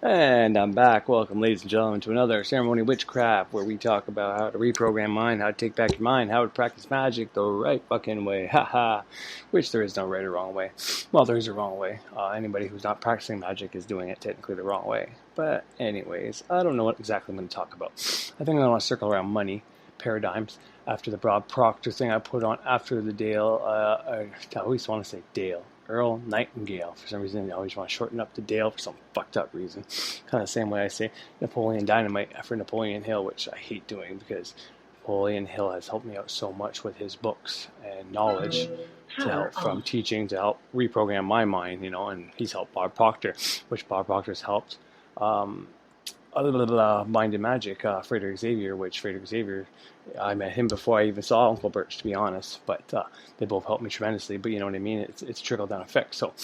And I'm back. Welcome, ladies and gentlemen, to another Ceremony Witchcraft, where we talk about how to reprogram mind, how to take back your mind, how to practice magic the right fucking way. Haha. Which there is no right or wrong way. Well, there is a wrong way. Anybody who's not practicing magic is doing it technically the wrong way. But anyways, I don't know what exactly I'm going to talk about. I think I want to circle around money paradigms after the Bob Proctor thing I put on after the Dale. I always want to say Dale. Earl Nightingale. For some reason, I always want to shorten up the Dale for some fucked up reason. Kind of the same way I say Napoleon Dynamite after Napoleon Hill, which I hate doing because Napoleon Hill has helped me out so much with his books and knowledge to help from teaching to help reprogram my mind, and he's helped Bob Proctor, which Bob Proctor's helped. Mind and Magic, Frederick Xavier, which Frederick Xavier, I met him before I even saw Uncle Birch, to be honest, but they both helped me tremendously, but you know what I mean, it's trickle-down effect, so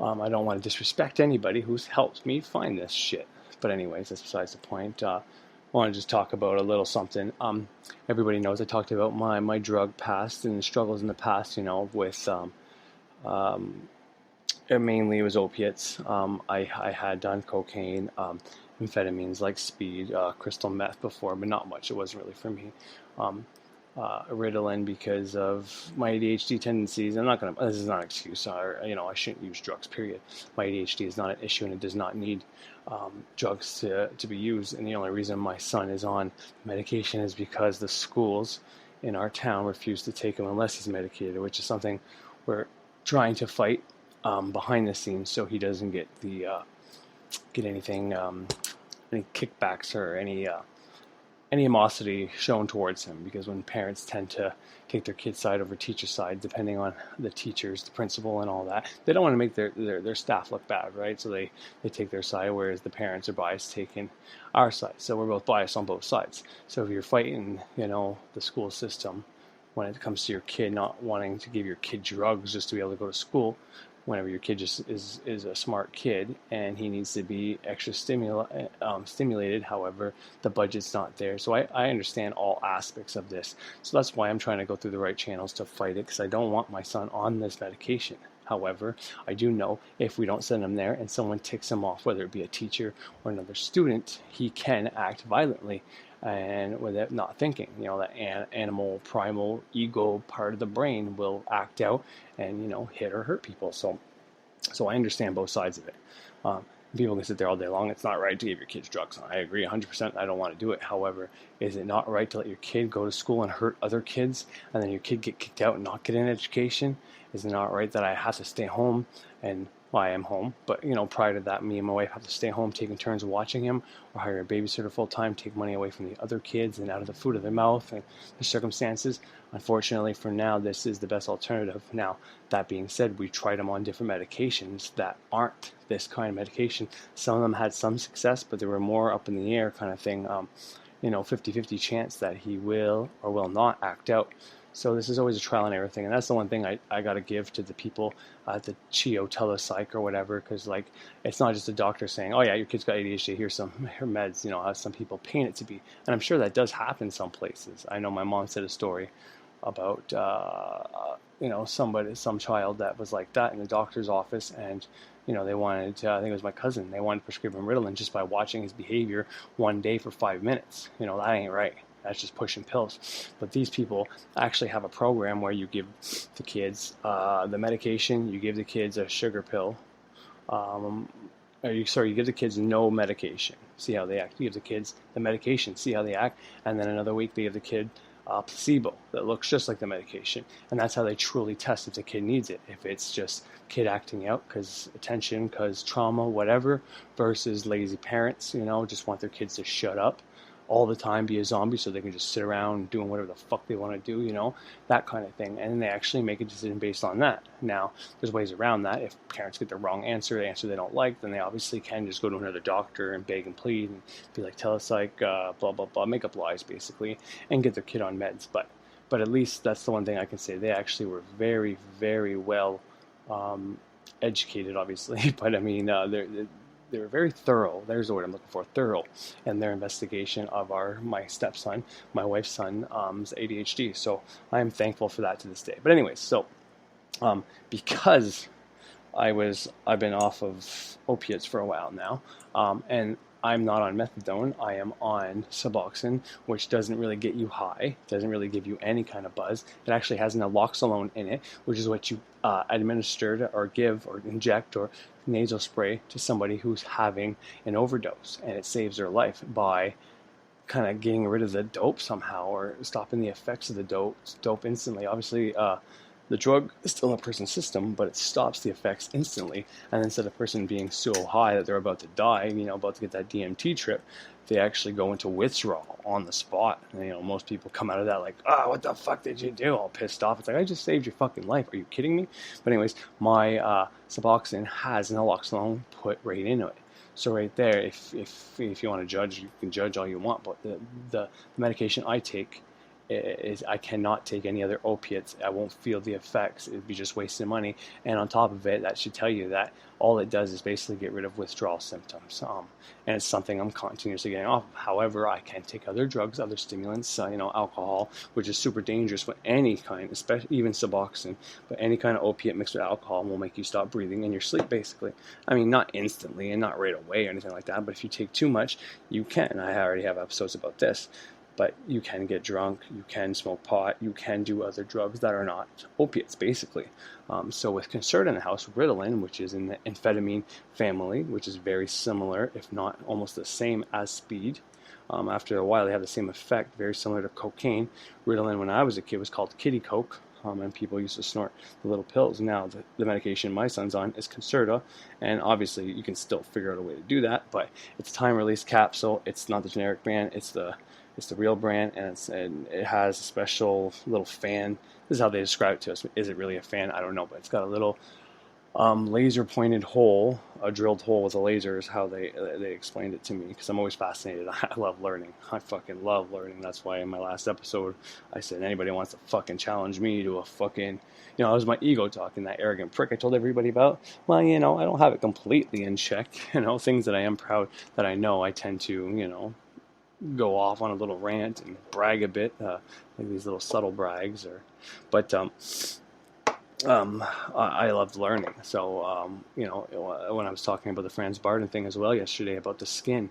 I don't want to disrespect anybody who's helped me find this shit, but anyways, that's besides the point. I want to just talk about a little something. Everybody knows I talked about my drug past and the struggles in the past, with mainly it was opiates. I had done cocaine, amphetamines like speed, crystal meth before, but not much. It wasn't really for me. Ritalin because of my ADHD tendencies. This is not an excuse. I shouldn't use drugs, period. My ADHD is not an issue and it does not need drugs to be used. And the only reason my son is on medication is because the schools in our town refuse to take him unless he's medicated, which is something we're trying to fight behind the scenes so he doesn't get anything, any kickbacks or any animosity shown towards him, because when parents tend to take their kid's side over teacher's side, depending on the teachers, the principal, and all that, they don't want to make their staff look bad, right? So they take their side, whereas the parents are biased taking our side. So we're both biased on both sides. So if you're fighting, the school system when it comes to your kid not wanting to give your kid drugs just to be able to go to school, whenever your kid just is a smart kid and he needs to be extra stimulated, however, the budget's not there. So I understand all aspects of this. So that's why I'm trying to go through the right channels to fight it, because I don't want my son on this medication. However, I do know if we don't send him there and someone ticks him off, whether it be a teacher or another student, he can act violently and without not thinking. That animal primal ego part of the brain will act out and hit or hurt people. So I understand both sides of it. People can sit there all day long. It's not right to give your kids drugs. I agree 100%. I don't want to do it. However, is it not right to let your kid go to school and hurt other kids and then your kid get kicked out and not get an education? Is it not right that I have to stay home and I am home, but prior to that, me and my wife have to stay home taking turns watching him, or hire a babysitter full time, take money away from the other kids and out of the food of their mouth and the circumstances. Unfortunately, for now, this is the best alternative. Now, that being said, we tried him on different medications that aren't this kind of medication. Some of them had some success, but they were more up in the air kind of thing. 50-50 chance that he will or will not act out. So this is always a trial and error thing, and that's the one thing I got to give to the people at the CHIO telepsych or whatever, because it's not just a doctor saying, oh yeah, your kid's got ADHD, here's some meds, as some people paint it to be. And I'm sure that does happen some places. I know my mom said a story about some child that was like that in the doctor's office, and they wanted to, I think it was my cousin, they wanted to prescribe him Ritalin just by watching his behavior one day for 5 minutes. That ain't right. That's just pushing pills. But these people actually have a program where you give the kids the medication, you give the kids a sugar pill, you give the kids no medication, see how they act. You give the kids the medication, see how they act, and then another week they give the kid placebo that looks just like the medication, and that's how they truly test if the kid needs it. If it's just kid acting out because attention, because trauma, whatever, versus lazy parents, just want their kids to shut up all the time, be a zombie so they can just sit around doing whatever the fuck they want to do, that kind of thing. And they actually make a decision based on that. Now, there's ways around that. If parents get the wrong answer, the answer they don't like, then they obviously can just go to another doctor and beg and plead and be like, telepsych, blah, blah, blah, make up lies, basically, and get their kid on meds. But at least that's the one thing I can say. They actually were very, very well educated, obviously. But, I mean, they were very thorough. There's the word I'm looking for, thorough, in their investigation of my stepson, my wife's son's ADHD. So I am thankful for that to this day. But anyways, so because I've been off of opiates for a while now, and I'm not on methadone. I am on Suboxone, which doesn't really get you high, doesn't really give you any kind of buzz. It actually has naloxone in it, which is what you administer or give or inject or nasal spray to somebody who's having an overdose, and it saves their life by kind of getting rid of the dope somehow or stopping the effects of the dope instantly. Obviously, the drug is still in a person's system, but it stops the effects instantly. And instead of a person being so high that they're about to die, about to get that DMT trip, they actually go into withdrawal on the spot. And, most people come out of that like, what the fuck did you do? All pissed off. It's like, I just saved your fucking life. Are you kidding me? But anyways, my Suboxone has naloxone put right into it. So right there, if you want to judge, you can judge all you want. But the medication I take is I cannot take any other opiates. I won't feel the effects. It'd be just wasting money. And on top of it, that should tell you that all it does is basically get rid of withdrawal symptoms. And it's something I'm continuously getting off of. However, I can take other drugs, other stimulants, alcohol, which is super dangerous with any kind, especially even Suboxone. But any kind of opiate mixed with alcohol will make you stop breathing in your sleep, basically. I mean, not instantly and not right away or anything like that. But if you take too much, you can. I already have episodes about this. But you can get drunk, you can smoke pot, you can do other drugs that are not opiates, basically. So with Concerta in the house, Ritalin, which is in the amphetamine family, which is very similar, if not almost the same as speed. After a while, they have the same effect, very similar to cocaine. Ritalin, when I was a kid, was called Kitty Coke, and people used to snort the little pills. Now, the medication my son's on is Concerta, and obviously you can still figure out a way to do that, but it's a time-release capsule. It's not the generic brand, it's the real brand, and it has a special little fan. This is how they describe it to us. Is it really a fan? I don't know, but it's got a little laser pointed hole, a drilled hole with a laser is how they explained it to me, because I'm always fascinated. I love learning. I fucking love learning. That's why in my last episode I said anybody wants to fucking challenge me to a fucking, it was my ego talking, that arrogant prick I told everybody about. Well, I don't have it completely in check. Things that I am proud that I know, I tend to, go off on a little rant and brag a bit, like these little subtle brags. But I loved learning. So, when I was talking about the Franz Barden thing as well yesterday about the skin,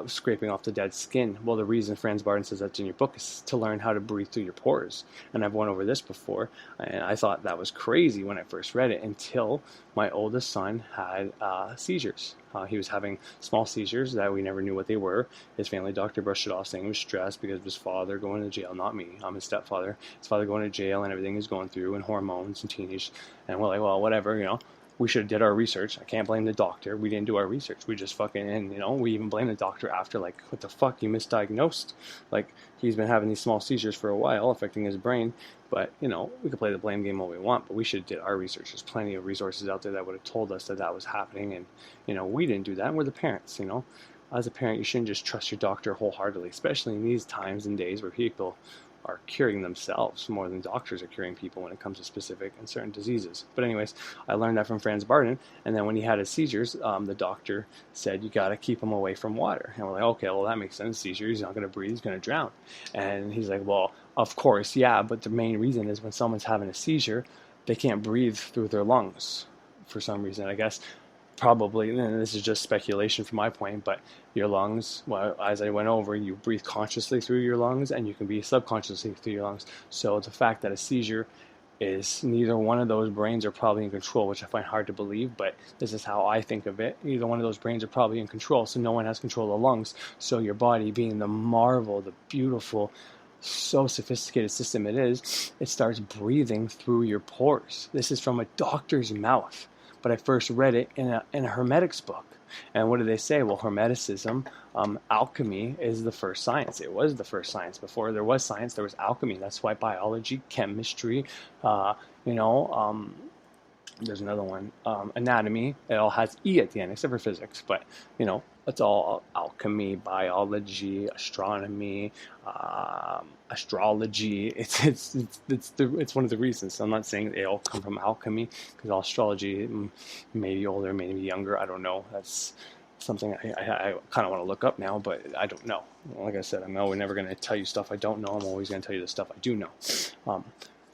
scraping off the dead skin. Well, the reason Franz Barden says that's in your book is to learn how to breathe through your pores. And I've went over this before, and I thought that was crazy when I first read it until my oldest son had seizures. He was having small seizures that we never knew what they were. His family doctor brushed it off, saying he was stressed because of his father going to jail, not me. I'm his stepfather. His father going to jail and everything he's going through, and hormones and teenage. And we're like, well, whatever, we should have did our research. I can't blame the doctor. We didn't do our research. We just fucking, and we even blame the doctor after, like, what the fuck, you misdiagnosed. Like, he's been having these small seizures for a while, affecting his brain. But, we could play the blame game all we want, but we should have did our research. There's plenty of resources out there that would have told us that was happening, and, we didn't do that. And we're the parents, As a parent, you shouldn't just trust your doctor wholeheartedly, especially in these times and days where people are curing themselves more than doctors are curing people when it comes to specific and certain diseases. But anyways, I learned that from Franz Barden, and then when he had his seizures, the doctor said, you got to keep him away from water. And we're like, okay, well, that makes sense. Seizure, he's not going to breathe, he's going to drown. And he's like, well, of course, yeah, but the main reason is when someone's having a seizure, they can't breathe through their lungs for some reason, I guess. Probably, and this is just speculation from my point, but your lungs, well, as I went over, you breathe consciously through your lungs and you can breathe subconsciously through your lungs. So the fact that a seizure is neither one of those brains are probably in control, which I find hard to believe, but this is how I think of it. Either one of those brains are probably in control, so no one has control of the lungs. So your body, being the marvel, the beautiful, so sophisticated system it is, it starts breathing through your pores. This is from a doctor's mouth. But I first read it in a Hermetics book. And what do they say? Well, Hermeticism, alchemy is the first science. It was the first science. Before there was science, there was alchemy. That's why biology, chemistry, there's another one, anatomy, it all has E at the end, except for physics. But, it's all alchemy, biology, astronomy, astrology. It's one of the reasons. So I'm not saying they all come from alchemy, because astrology may be older, maybe younger. I don't know. That's something I kind of want to look up now, but I don't know. Like I said, I'm always never going to tell you stuff I don't know. I'm always going to tell you the stuff I do know.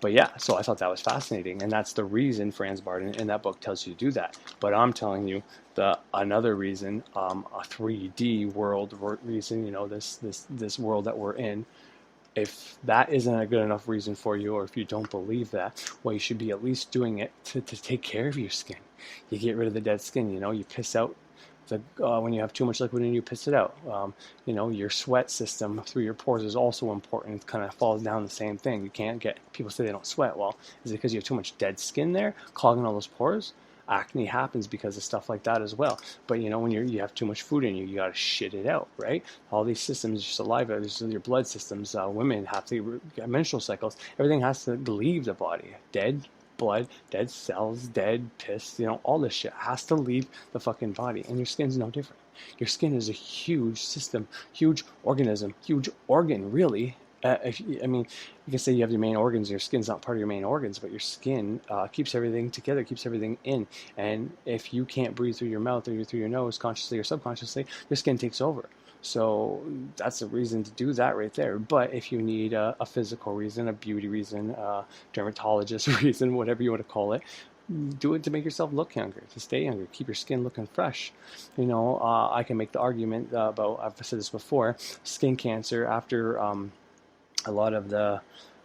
But yeah, so I thought that was fascinating, and that's the reason Franz Barton in that book tells you to do that. But I'm telling you another reason, a 3D world reason, this world that we're in. If that isn't a good enough reason for you, or if you don't believe that, well, you should be at least doing it to take care of your skin. You get rid of the dead skin. You piss out when you have too much liquid in you, piss it out. Your sweat system through your pores is also important. It kind of falls down the same thing. You can't get, people say they don't sweat. Well, is it because you have too much dead skin there, clogging all those pores? Acne happens because of stuff like that as well. But when you have too much food in you, you got to shit it out, right? All these systems, your saliva, your blood systems, women have to get menstrual cycles. Everything has to leave the body. Dead blood, dead cells, dead piss, all this shit has to leave the fucking body. And your skin's no different. Your skin is a huge system, huge organism, huge organ, really. You can say you have your main organs, your skin's not part of your main organs, but your skin keeps everything together, keeps everything in. And if you can't breathe through your mouth or through your nose, consciously or subconsciously, your skin takes over. So that's a reason to do that right there. But if you need a physical reason, a beauty reason, a dermatologist reason, whatever you want to call it, do it to make yourself look younger, to stay younger, keep your skin looking fresh. I can make the argument about, I've said this before, skin cancer after a lot of the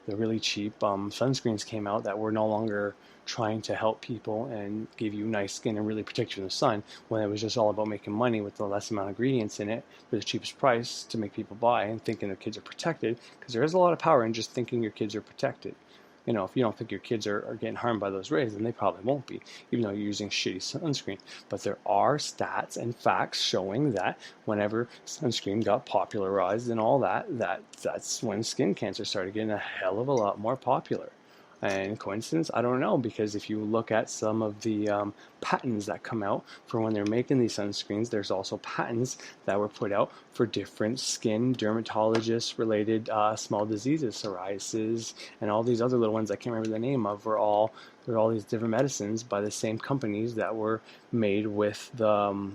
really cheap sunscreens came out that were no longer trying to help people and give you nice skin and really protect you from the sun, when it was just all about making money with the less amount of ingredients in it for the cheapest price to make people buy and thinking their kids are protected, because there is a lot of power in just thinking your kids are protected. If you don't think your kids are getting harmed by those rays, then they probably won't be, even though you're using shitty sunscreen. But there are stats and facts showing that whenever sunscreen got popularized and all that's when skin cancer started getting a hell of a lot more popular. And coincidence? I don't know, because if you look at some of the patents that come out for when they're making these sunscreens, there's also patents that were put out for different skin dermatologist-related small diseases, psoriasis, and all these other little ones I can't remember the name of. They're all these different medicines by the same companies that were made with the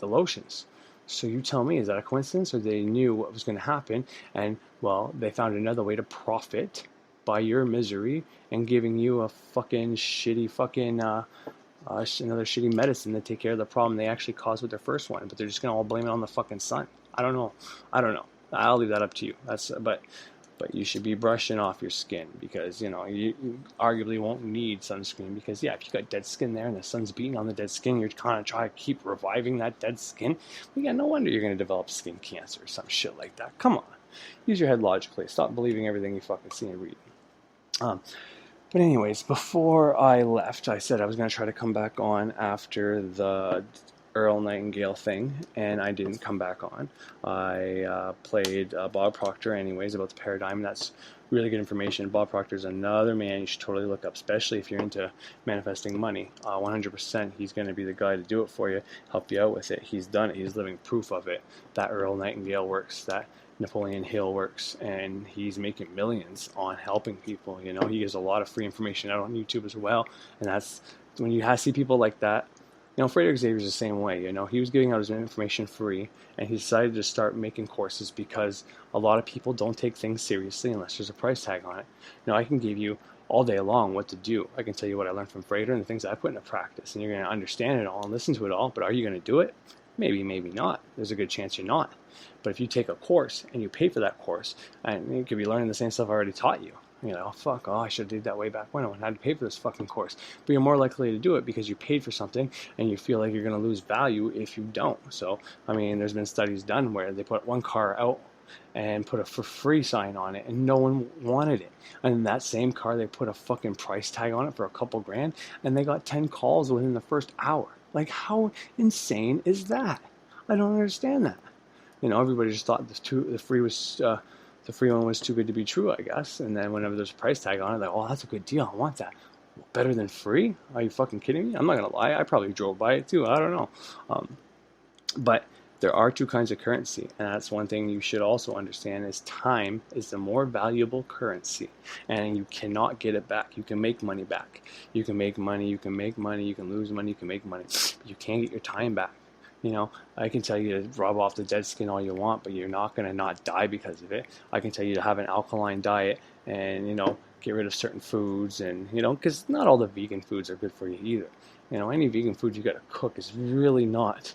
lotions. So you tell me, is that a coincidence, or they knew what was going to happen, and well, they found another way to profit by your misery and giving you a fucking shitty another shitty medicine to take care of the problem they actually caused with their first one, but they're just gonna all blame it on the fucking sun. I don't know. I'll leave that up to you. But you should be brushing off your skin, because you arguably won't need sunscreen, because if you got dead skin there and the sun's beating on the dead skin, you're kind of trying to keep reviving that dead skin. No wonder you're gonna develop skin cancer or some shit like that. Come on, use your head logically. Stop believing everything you fucking see and read. But anyways, before I left, I said I was going to try to come back on after the Earl Nightingale thing, and I didn't come back on. I played Bob Proctor anyways about the paradigm. That's really good information. Bob Proctor is another man you should totally look up, especially if you're into manifesting money. 100% he's going to be the guy to do it for you, help you out with it. He's done it. He's living proof of it. That Earl Nightingale works. That Napoleon Hill works, and he's making millions on helping people. He gives a lot of free information out on YouTube as well, and that's when you see people like that. Frederick Xavier's the same way. He was giving out his information free, and he decided to start making courses because a lot of people don't take things seriously unless there's a price tag on it. I can give you all day long what to do. I can tell you what I learned from Frater and the things I put into practice, and you're going to understand it all and listen to it all, but are you going to do it? Maybe, maybe not. There's a good chance you're not. But if you take a course and you pay for that course, and you could be learning the same stuff I already taught you. I should have did that way back when I had to pay for this fucking course. But you're more likely to do it because you paid for something and you feel like you're going to lose value if you don't. So, there's been studies done where they put one car out and put a for free sign on it, and no one wanted it. And in that same car, they put a fucking price tag on it for a couple grand, and they got 10 calls within the first hour. Like, how insane is that? I don't understand that. Everybody just thought the free one was too good to be true, I guess. And then whenever there's a price tag on it, like, oh, that's a good deal. I want that. Better than free? Are you fucking kidding me? I'm not gonna lie. I probably drove by it too. I don't know. But there are two kinds of currency, and that's one thing you should also understand is time is the more valuable currency, and you cannot get it back. You can make money back. You can make money, you can lose money, you can make money, but you can't get your time back. You know, I can tell you to rub off the dead skin all you want, but you're not going to not die because of it. I can tell you to have an alkaline diet and, get rid of certain foods and, because not all the vegan foods are good for you either. Any vegan food you got to cook is really not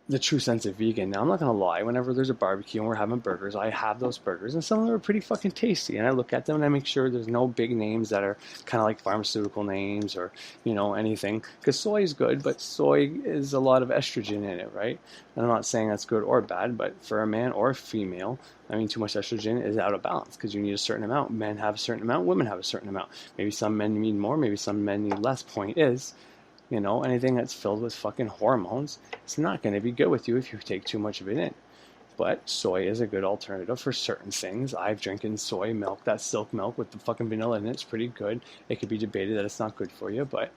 the true sense of vegan. Now, I'm not going to lie. Whenever there's a barbecue and we're having burgers, I have those burgers, and some of them are pretty fucking tasty. And I look at them and I make sure there's no big names that are kind of like pharmaceutical names or, anything. Because soy is good, but soy is a lot of estrogen in it, right? And I'm not saying that's good or bad, but for a man or a female, too much estrogen is out of balance because you need a certain amount. Men have a certain amount, women have a certain amount. Maybe some men need more, maybe some men need less. Point is, anything that's filled with fucking hormones, it's not going to be good with you if you take too much of it in. But soy is a good alternative for certain things. I've drinking soy milk, that silk milk with the fucking vanilla in it. It's pretty good. It could be debated that it's not good for you, but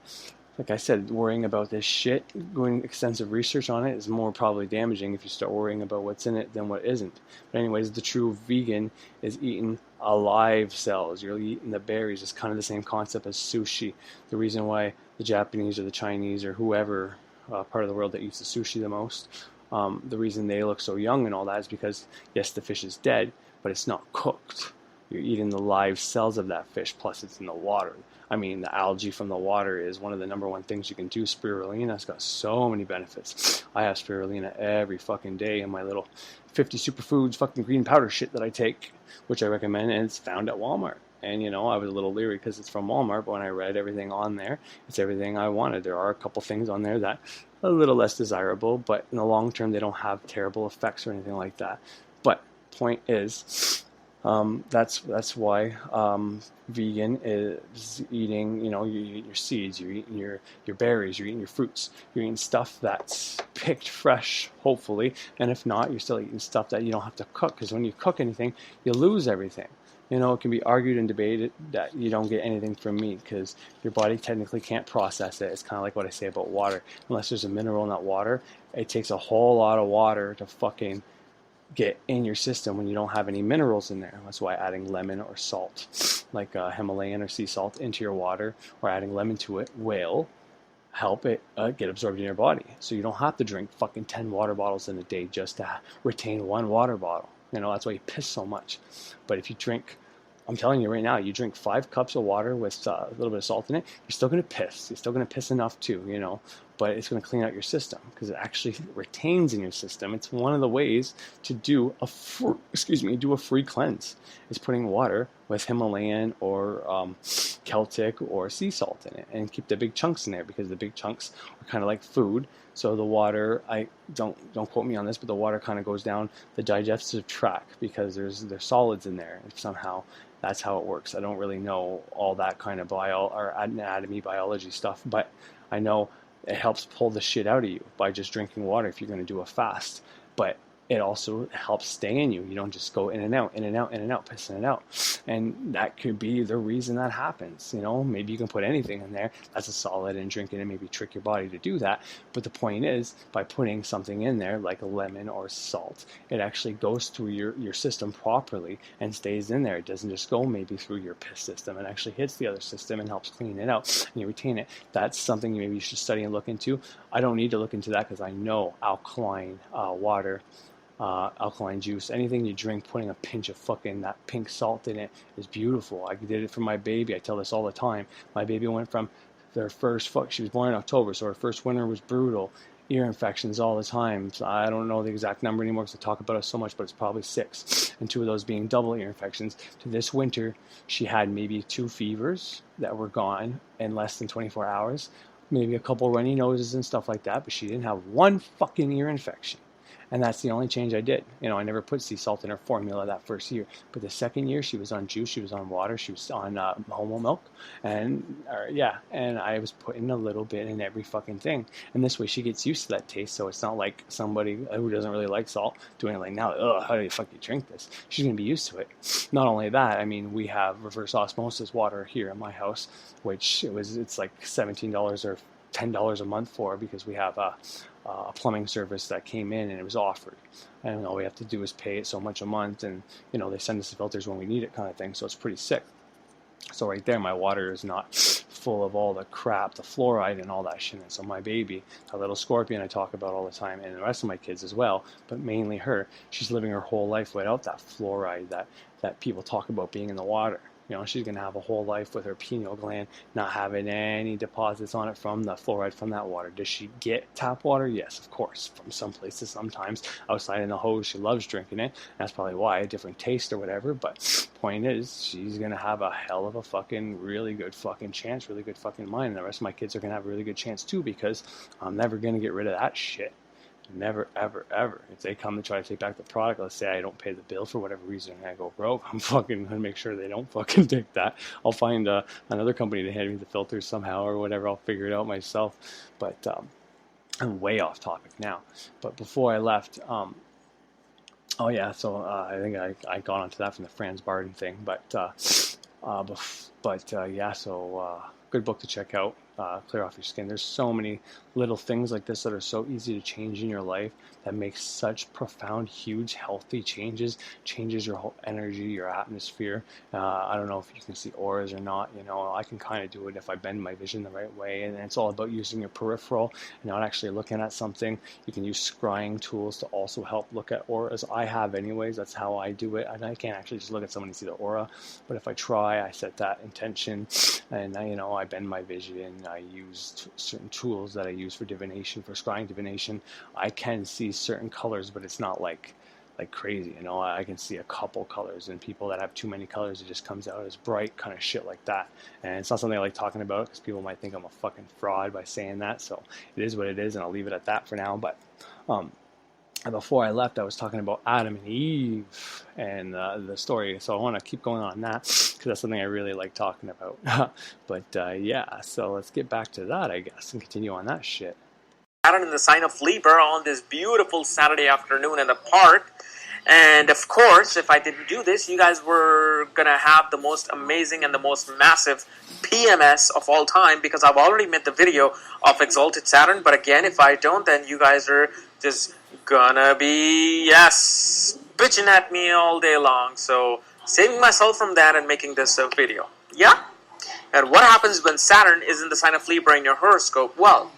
like I said, worrying about this shit, doing extensive research on it is more probably damaging if you start worrying about what's in it than what isn't. But anyways, the true vegan is eating alive cells. You're eating the berries. It's kind of the same concept as sushi. The reason why the Japanese or the Chinese or whoever part of the world that eats the sushi the most, the reason they look so young and all that is because, yes, the fish is dead, but it's not cooked. You're eating the live cells of that fish, plus it's in the water. The algae from the water is one of the number one things you can do. Spirulina has got so many benefits. I have spirulina every fucking day in my little 50 superfoods fucking green powder shit that I take, which I recommend, and it's found at Walmart. And, I was a little leery because it's from Walmart, but when I read everything on there, it's everything I wanted. There are a couple things on there that are a little less desirable, but in the long term, they don't have terrible effects or anything like that. But point is, that's why vegan is eating, you're eating your seeds, you're eating your berries, you're eating your fruits, you're eating stuff that's picked fresh, hopefully, and if not, you're still eating stuff that you don't have to cook, because when you cook anything, you lose everything. It can be argued and debated that you don't get anything from meat because your body technically can't process it. It's kind of like what I say about water. Unless there's a mineral in that water, it takes a whole lot of water to fucking get in your system when you don't have any minerals in there. That's why adding lemon or salt, like Himalayan or sea salt, into your water or adding lemon to it will help it get absorbed in your body. So you don't have to drink fucking 10 water bottles in a day just to retain one water bottle. That's why you piss so much. But if you drink, I'm telling you right now, you drink 5 cups of water with a little bit of salt in it, you're still going to piss. You're still going to piss enough too, but it's going to clean out your system because it actually retains in your system. It's one of the ways to do a free cleanse. Is putting water with Himalayan or Celtic or sea salt in it and keep the big chunks in there because the big chunks are kind of like food. So the water, I don't quote me on this, but the water kind of goes down the digestive tract because there's solids in there somehow. That's how it works. I don't really know all that kind of anatomy, biology stuff, but I know it helps pull the shit out of you by just drinking water if you're going to do a fast. But it also helps stay in you. You don't just go in and out, pissing it out. And that could be the reason that happens. Maybe you can put anything in there that's a solid and drink it and maybe trick your body to do that. But the point is, by putting something in there like a lemon or salt, it actually goes through your system properly and stays in there. It doesn't just go maybe through your piss system. It actually hits the other system and helps clean it out and you retain it. That's something maybe you should study and look into. I don't need to look into that because I know alkaline water, alkaline juice, anything you drink, putting a pinch of fucking that pink salt in it is beautiful. I did it for my baby. I tell this all the time. My baby went from their first she was born in October, so her first winter was brutal. Ear infections all the time. So I don't know the exact number anymore because I talk about it so much, but it's probably 6. And 2 of those being double ear infections. To this winter, she had maybe 2 fevers that were gone in less than 24 hours. Maybe a couple runny noses and stuff like that, but she didn't have 1 fucking ear infection. And that's the only change I did. I never put sea salt in her formula that first year. But the second year, she was on juice, she was on water, she was on homo milk. And I was putting a little bit in every fucking thing. And this way she gets used to that taste. So it's not like somebody who doesn't really like salt doing it like now, how do you fucking drink this? She's going to be used to it. Not only that, we have reverse osmosis water here in my house, which it's like $17 or $10 a month for because we have a plumbing service that came in and it was offered, and all we have to do is pay it so much a month, and they send us the filters when we need it, kind of thing. So it's pretty sick. So right there, my water is not full of all the crap, the fluoride and all that shit. And so my baby, a little scorpion I talk about all the time, and the rest of my kids as well, but mainly her, she's living her whole life without that fluoride that people talk about being in the water. You know, she's going to have a whole life with her pineal gland not having any deposits on it from the fluoride from that water. Does she get tap water? Yes, of course. From some places, sometimes outside in the hose, she loves drinking it. That's probably why, a different taste or whatever. But point is, she's going to have a hell of a fucking really good fucking chance, really good fucking mind. And the rest of my kids are going to have a really good chance too, because I'm never going to get rid of that shit. Never, ever, ever. If they come to try to take back the product, let's say I don't pay the bill for whatever reason and I go broke, I'm fucking going to make sure they don't fucking take that. I'll find another company to hand me the filters somehow or whatever. I'll figure it out myself. But I'm way off topic now. But before I left, oh yeah, so I think I got onto that from the Franz Barden thing. But yeah, so good book to check out. Clear Off Your Skin. There's so many little things like this that are so easy to change in your life that makes such profound, huge, healthy changes your whole energy, your atmosphere. I don't know if you can see auras or not. You know, I can kind of do it if I bend my vision the right way, and it's all about using your peripheral and not actually looking at something. You can use scrying tools to also help look at auras. I have anyways. That's how I do it, and I can't actually just look at someone and see the aura, but if I try, I set that intention, and I bend my vision. I use certain tools that I use for divination, for scrying divination. I can see certain colors, but it's not like crazy. I can see a couple colors, and people that have too many colors, it just comes out as bright kind of shit like that. And it's not something I like talking about because people might think I'm a fucking fraud by saying that. So it is what it is, and I'll leave it at that for now. But before I left, I was talking about Adam and Eve and the story. So I want to keep going on that because that's something I really like talking about. But yeah, so let's get back to that, I guess, and continue on that shit. Saturn in the sign of Libra on this beautiful Saturday afternoon in the park. And of course, if I didn't do this, you guys were going to have the most amazing and the most massive PMS of all time, because I've already made the video of Exalted Saturn. But again, if I don't, then you guys are just gonna be, yes, bitching at me all day long. So saving myself from that and making this a video. Yeah? And what happens when Saturn is in the sign of Libra in your horoscope? Well,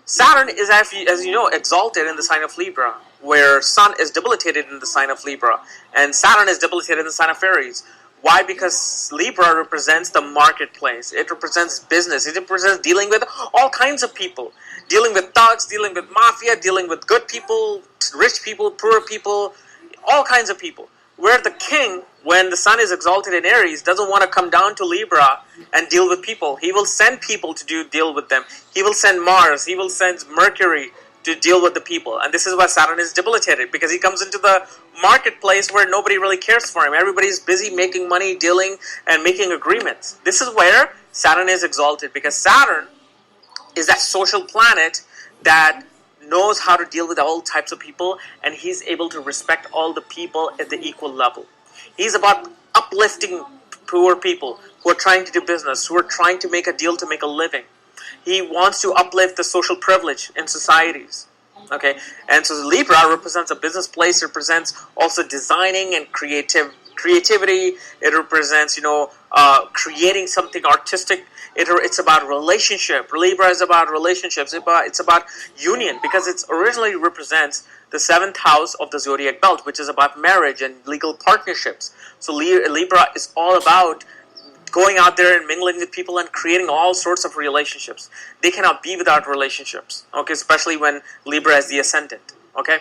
Saturn is, as you know, exalted in the sign of Libra, where Sun is debilitated in the sign of Libra, and Saturn is debilitated in the sign of Aries. Why? Because Libra represents the marketplace. It represents business. It represents dealing with all kinds of people. Dealing with thugs, dealing with mafia, dealing with good people, rich people, poor people, all kinds of people. Where the king, when the sun is exalted in Aries, doesn't want to come down to Libra and deal with people. He will send people to deal with them. He will send Mars. He will send Mercury to deal with the people. And this is why Saturn is debilitated, because he comes into the marketplace where nobody really cares for him. Everybody's busy making money, dealing, and making agreements. This is where Saturn is exalted, because Saturn is that social planet that knows how to deal with all types of people, and he's able to respect all the people at the equal level. He's about uplifting poor people who are trying to do business, who are trying to make a deal to make a living. He wants to uplift the social privilege in societies. Okay, and so Libra represents a business place. It represents also designing and creativity. It represents, creating something artistic. It's about relationship. Libra is about relationships. It's about union, because it originally represents the 7th house of the zodiac belt, which is about marriage and legal partnerships. So Libra is all about going out there and mingling with people and creating all sorts of relationships. They cannot be without relationships, okay, especially when Libra is the ascendant, okay?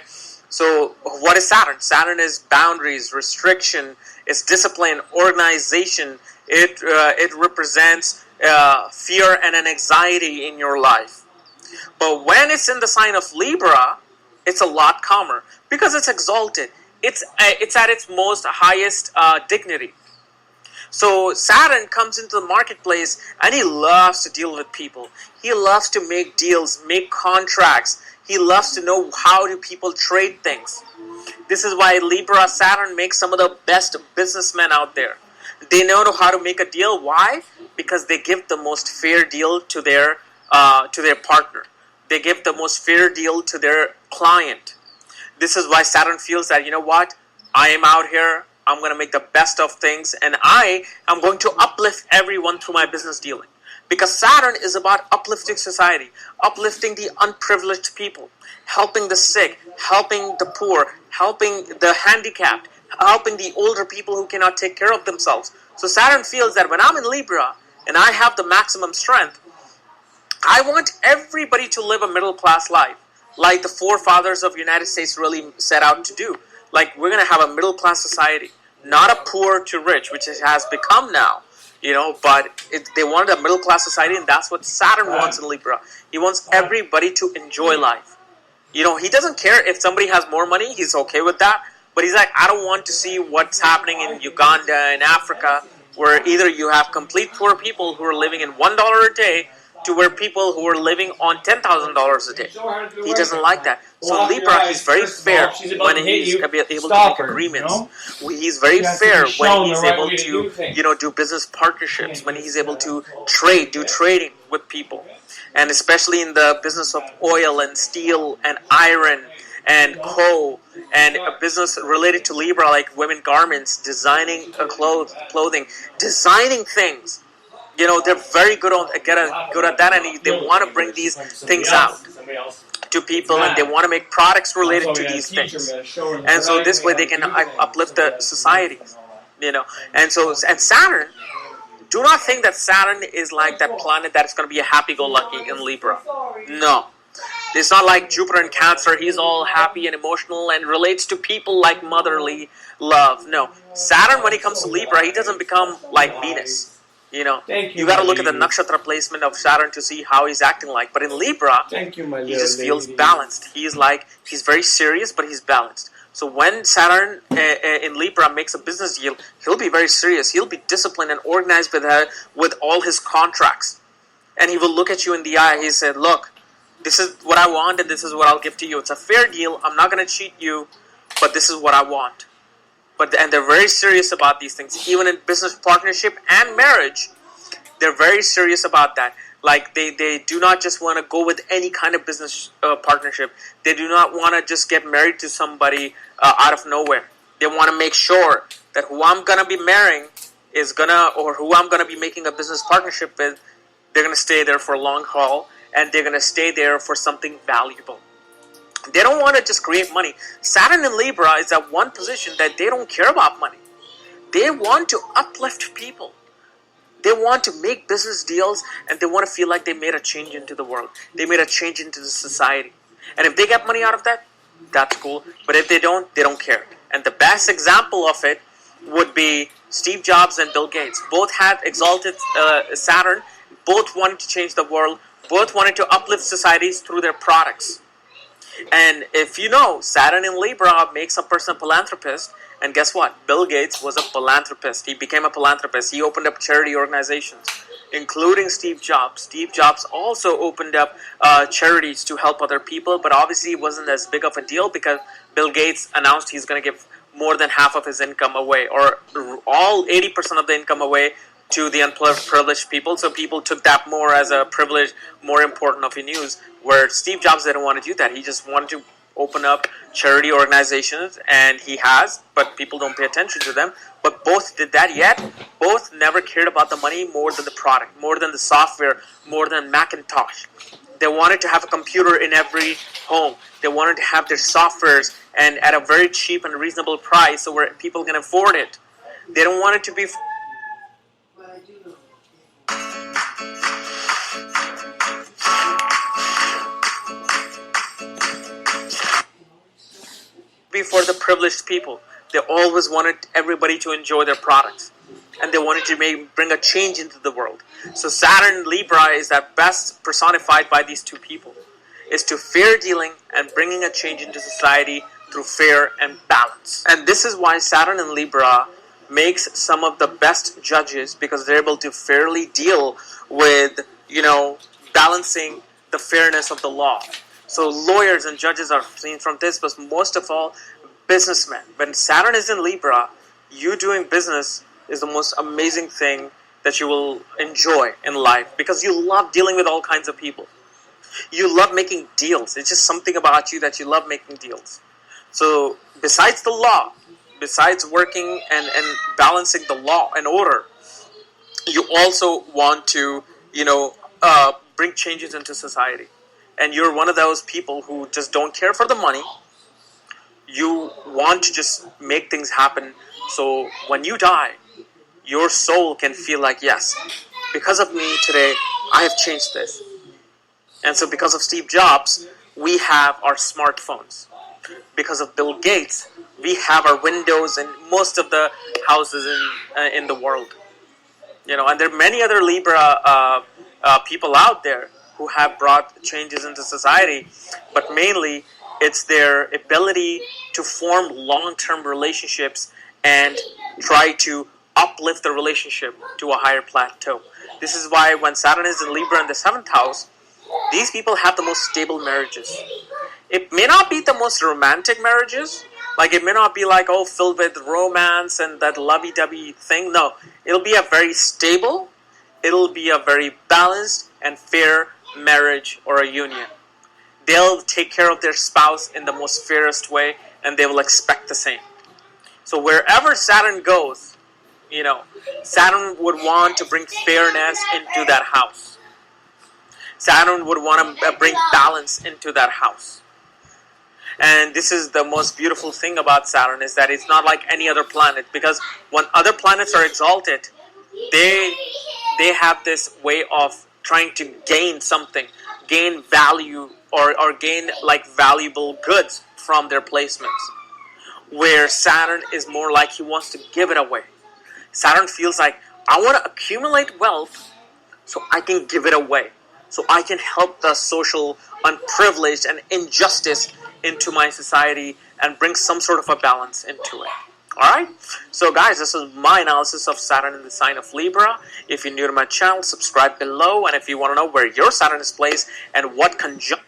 So what is Saturn? Saturn is boundaries, restriction, it's discipline, organization. It represents fear and an anxiety in your life. But when it's in the sign of Libra, it's a lot calmer, because it's exalted. It's at its most highest dignity. So Saturn comes into the marketplace and he loves to deal with people. He loves to make deals, make contracts. He loves to know how do people trade things. This is why Libra Saturn makes some of the best businessmen out there. They know how to make a deal. Why? Because they give the most fair deal to their partner. They give the most fair deal to their client. This is why Saturn feels that, you know what? I am out here. I'm going to make the best of things, and I am going to uplift everyone through my business dealing. Because Saturn is about uplifting society, uplifting the unprivileged people, helping the sick, helping the poor, helping the handicapped, helping the older people who cannot take care of themselves. So Saturn feels that when I'm in Libra and I have the maximum strength, I want everybody to live a middle class life, like the forefathers of the United States really set out to do. Like, we're going to have a middle class society, not a poor to rich, which it has become now. But they wanted a middle class society, and that's what Saturn wants in Libra. He wants everybody to enjoy life. He doesn't care if somebody has more money, he's okay with that. But he's like, I don't want to see what's happening in Uganda and Africa, where either you have complete poor people who are living in $1 a day, to where people who are living on $10,000 a day. He doesn't like that. So Libra, he's very fair when he's able to make agreements. He's very fair when he's able to, do business partnerships, when he's able to do trading with people. And especially in the business of oil and steel and iron and coal, and a business related to Libra, like women garments, designing clothing, designing things. They're very good at that, and they want to bring these things out to people, and they want to make products related to these things. And so this way they can uplift the society, And Saturn, do not think that Saturn is like that planet that is going to be a happy-go-lucky in Libra. No. It's not like Jupiter in Cancer. He's all happy and emotional and relates to people like motherly love. No. Saturn, when he comes to Libra, he doesn't become like Venus. You got to look at the nakshatra placement of Saturn to see how he's acting like. But in Libra, he just feels balanced. He's very serious, but he's balanced. So when Saturn in Libra makes a business deal, he'll be very serious. He'll be disciplined and organized with all his contracts. And he will look at you in the eye. He said, look, this is what I want, and this is what I'll give to you. It's a fair deal. I'm not going to cheat you, but this is what I want. And they're very serious about these things. Even in business partnership and marriage, they're very serious about that. Like, they do not just want to go with any kind of business partnership. They do not want to just get married to somebody out of nowhere. They want to make sure that who I'm going to be marrying or who I'm going to be making a business partnership with, they're going to stay there for a long haul, and they're going to stay there for something valuable. They don't want to just create money. Saturn in Libra is at one position that they don't care about money. They want to uplift people. They want to make business deals, and they want to feel like they made a change into the world. They made a change into the society. And if they get money out of that, that's cool. But if they don't care. And the best example of it would be Steve Jobs and Bill Gates. Both had exalted Saturn. Both wanted to change the world. Both wanted to uplift societies through their products. And if you know, Saturn in Libra makes a person a philanthropist. And guess what? Bill Gates was a philanthropist. He became a philanthropist. He opened up charity organizations, including Steve Jobs. Steve Jobs also opened up charities to help other people, but obviously it wasn't as big of a deal because Bill Gates announced he's going to give more than half of his income away, or all 80% of the income away to the unprivileged people. So people took that more as a privilege, more important of a news, where Steve Jobs didn't want to do that. He just wanted to open up charity organizations, and he has, but people don't pay attention to them. But both did that, yet both never cared about the money more than the product, more than the software, more than Macintosh. They wanted to have a computer in every home. They wanted to have their softwares and at a very cheap and reasonable price, so where people can afford it. They don't want it to be for the privileged people. They always wanted everybody to enjoy their products, and they wanted to bring a change into the world. So Saturn Libra is at best personified by these two people, is to fair dealing and bringing a change into society through fair and balance. And this is why Saturn in Libra makes some of the best judges, because they're able to fairly deal with, balancing the fairness of the law. So lawyers and judges are seen from this, but most of all, businessmen. When Saturn is in Libra, you doing business is the most amazing thing that you will enjoy in life, because you love dealing with all kinds of people. You love making deals. It's just something about you that you love making deals. So besides the law, besides working and balancing the law and order, you also want to, bring changes into society. And you're one of those people who just don't care for the money. You want to just make things happen. So when you die, your soul can feel like, yes, because of me today, I have changed this. And so because of Steve Jobs, we have our smartphones. Because of Bill Gates, we have our windows in most of the houses in the world. And there are many other Libra people out there who have brought changes into society, but mainly it's their ability to form long-term relationships and try to uplift the relationship to a higher plateau. This is why when Saturn is in Libra in the 7th house, these people have the most stable marriages. It may not be the most romantic marriages, like it may not be like, filled with romance and that lovey-dovey thing. No, it'll be a very stable, it'll be a very balanced and fair marriage or a union. They'll take care of their spouse in the most fairest way, and they will expect the same. So wherever Saturn goes, Saturn would want to bring fairness into that house. Saturn would want to bring balance into that house. And this is the most beautiful thing about Saturn, is that it's not like any other planet, because when other planets are exalted, they have this way of trying to gain something, gain value, or gain like valuable goods from their placements. Where Saturn is more like he wants to give it away. Saturn feels like, I want to accumulate wealth so I can give it away. So I can help the social unprivileged and injustice into my society and bring some sort of a balance into it. Alright? So guys, this is my analysis of Saturn in the sign of Libra. If you're new to my channel, subscribe below. And if you want to know where your Saturn is placed and what conjunctions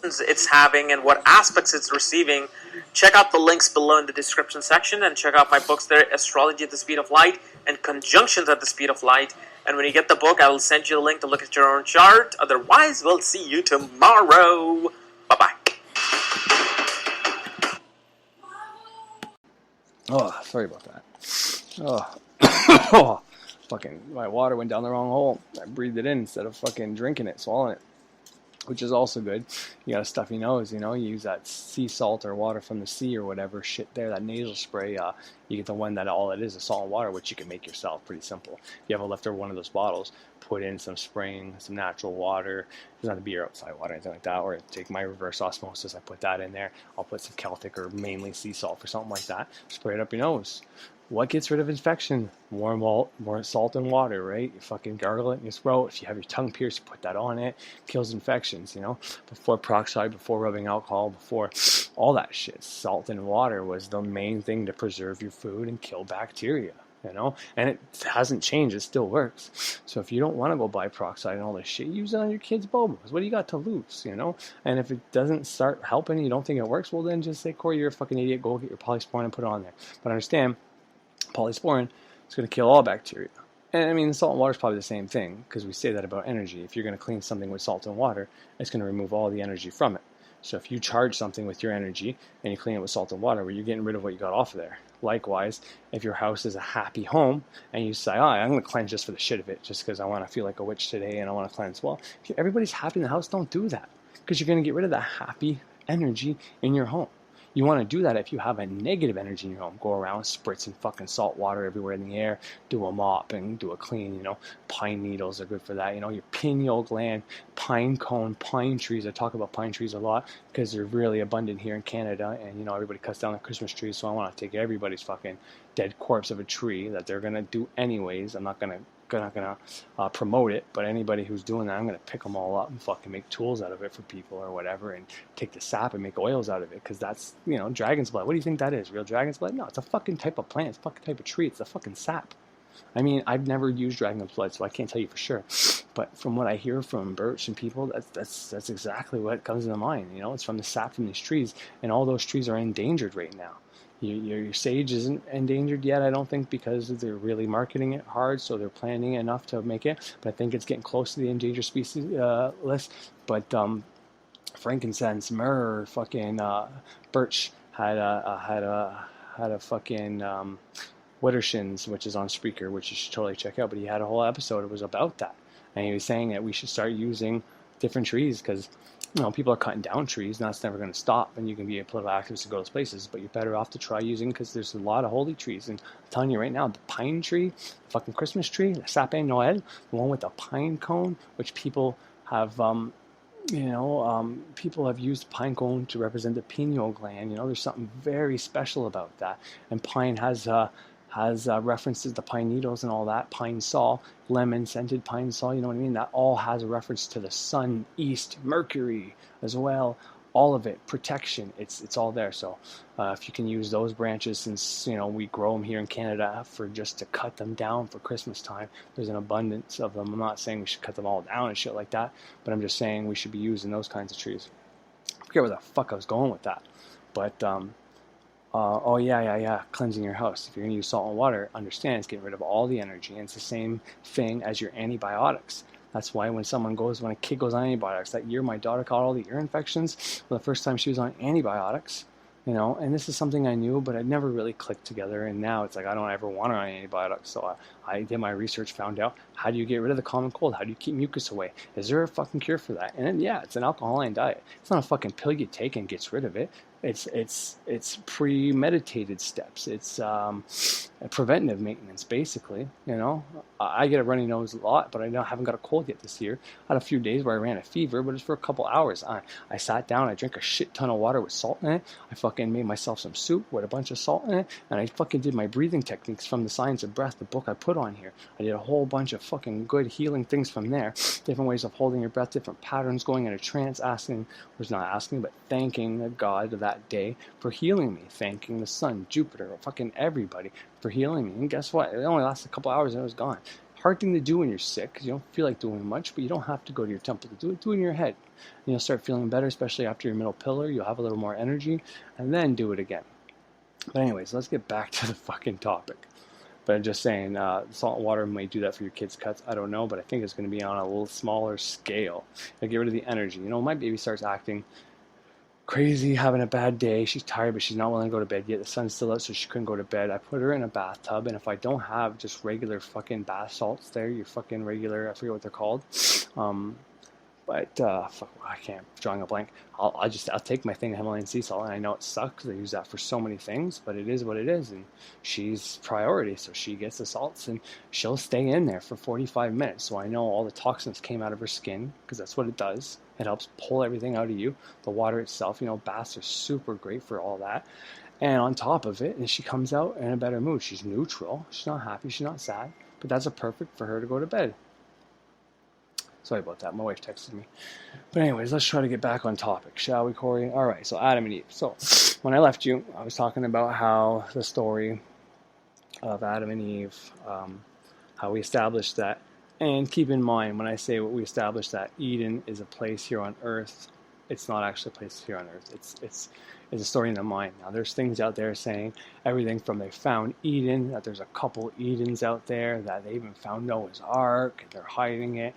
it's having and what aspects it's receiving, check out the links below in the description section, and check out my books there, Astrology at the Speed of Light and Conjunctions at the Speed of Light. And when you get the book, I will send you a link to look at your own chart. Otherwise, we'll see you tomorrow. Bye-bye. Oh, sorry about that. Oh. Fucking, my water went down the wrong hole. I breathed it in instead of fucking drinking it, swallowing it, which is also good. You got a stuffy nose, you use that sea salt or water from the sea or whatever shit there, that nasal spray. You get the one that all it is salt and water, which you can make yourself, pretty simple. If you have a leftover one of those bottles, put in some spring, some natural water. It doesn't have to be your outside water or anything like that. Or take my reverse osmosis, I put that in there. I'll put some Celtic or mainly sea salt or something like that. Spray it up your nose. What gets rid of infection? More salt and water, right? You fucking gargle it in your throat. If you have your tongue pierced, you put that on it. Kills infections, Before peroxide, before rubbing alcohol, before all that shit. Salt and water was the main thing to preserve your food and kill bacteria, And it hasn't changed. It still works. So if you don't want to go buy peroxide and all this shit, use it on your kids' bobos. What do you got to lose, And if it doesn't start helping, you don't think it works, well then just say, Corey, you're a fucking idiot. Go get your polysporin and put it on there. But understand, polysporin is going to kill all bacteria. And I mean, salt and water is probably the same thing, because we say that about energy. If you're going to clean something with salt and water, it's going to remove all the energy from it. So if you charge something with your energy and you clean it with salt and water, well, you're getting rid of what you got off of there. Likewise, if your house is a happy home and you say, I'm going to cleanse just for the shit of it, just because I want to feel like a witch today and I want to cleanse. Well, if everybody's happy in the house, don't do that, because you're going to get rid of that happy energy in your home. You want to do that if you have a negative energy in your home. Go around spritzing fucking salt water everywhere in the air. Do a mop and do a clean, Pine needles are good for that. Your pineal gland, pine cone, pine trees. I talk about pine trees a lot because they're really abundant here in Canada. And, everybody cuts down the Christmas trees. So I want to take everybody's fucking dead corpse of a tree that they're going to do anyways. I'm not going to promote it, but anybody who's doing that, I'm going to pick them all up and fucking make tools out of it for people or whatever, and take the sap and make oils out of it, because that's, dragon's blood. What do you think that is? Real dragon's blood? No, it's a fucking type of plant. It's a fucking type of tree. It's a fucking sap. I mean, I've never used dragon's blood, so I can't tell you for sure. But from what I hear from birch and people, that's exactly what comes into mind. It's from the sap from these trees, and all those trees are endangered right now. Your sage isn't endangered yet, I don't think, because they're really marketing it hard, so they're planning enough to make it. But I think it's getting close to the endangered species list. But frankincense, myrrh, fucking birch had a fucking Wittershins, which is on Spreaker, which you should totally check out. But he had a whole episode. It was about that, and he was saying that we should start using different trees because people are cutting down trees, and that's never going to stop. And you can be a political activist and go those places, but you're better off to try using because there's a lot of holy trees. And I'm telling you right now, the pine tree, the fucking Christmas tree, the sapin Noel, the one with the pine cone, which people have. People have used pine cone to represent the pineal gland. There's something very special about that. And pine has references to pine needles and all that. Pine sol, lemon scented pine sol. You know what I mean? That all has a reference to the sun, east, Mercury as well. All of it, protection. It's all there. So if you can use those branches, since we grow them here in Canada for just to cut them down for Christmas time, there's an abundance of them. I'm not saying we should cut them all down and shit like that, but I'm just saying we should be using those kinds of trees. I forget where the fuck I was going with that, but cleansing your house. If you're going to use salt and water, understand it's getting rid of all the energy, and it's the same thing as your antibiotics. That's why when a kid goes on antibiotics, that year my daughter caught all the ear infections the first time she was on antibiotics, and this is something I knew, but it never really clicked together. And now it's like I don't ever want her on antibiotics. So I did my research, found out how do you get rid of the common cold? How do you keep mucus away? Is there a fucking cure for that? And then, it's an alkaline diet. It's not a fucking pill you take and gets rid of it. It's premeditated steps. It's preventative maintenance, basically. I get a runny nose a lot, but I haven't got a cold yet this year. I had a few days where I ran a fever, but it's for a couple hours. I sat down, I drank a shit ton of water with salt in it. I fucking made myself some soup with a bunch of salt in it, and I fucking did my breathing techniques from the Science of Breath, the book I put on here. I did a whole bunch of fucking good healing things from there. Different ways of holding your breath, different patterns, going into trance, thanking the God of that day for healing me, thanking the sun, Jupiter, fucking everybody for healing me. And guess what? It only lasted a couple hours and it was gone. Hard thing to do when you're sick because you don't feel like doing much, but you don't have to go to your temple to do it. Do it in your head. And you'll start feeling better, especially after your middle pillar. You'll have a little more energy, and then do it again. But anyways, let's get back to the fucking topic. But I'm just saying, salt and water might do that for your kids' cuts. I don't know, but I think it's going to be on a little smaller scale. And get rid of the energy. My baby starts acting crazy, having a bad day. She's tired, but she's not willing to go to bed yet. The sun's still out, so she couldn't go to bed. I put her in a bathtub, and if I don't have just regular fucking bath salts there, your fucking regular, I forget what they're called. I can't, drawing a blank. I'll take my thing of Himalayan sea salt, and I know it sucks. I use that for so many things, but it is what it is, and she's priority, so she gets the salts, and she'll stay in there for 45 minutes, so I know all the toxins came out of her skin, because that's what it does. It helps pull everything out of you. The water itself, baths are super great for all that. And on top of it, and she comes out in a better mood. She's neutral. She's not happy. She's not sad. But that's perfect for her to go to bed. Sorry about that. My wife texted me. But anyways, let's try to get back on topic, shall we, Corey? All right, so Adam and Eve. So when I left you, I was talking about how the story of Adam and Eve, how we established that. And keep in mind, when I say what we established, that Eden is a place here on Earth, it's not actually a place here on Earth. It's a story in the mind. Now, there's things out there saying everything from they found Eden, that there's a couple Edens out there, that they even found Noah's Ark, they're hiding it.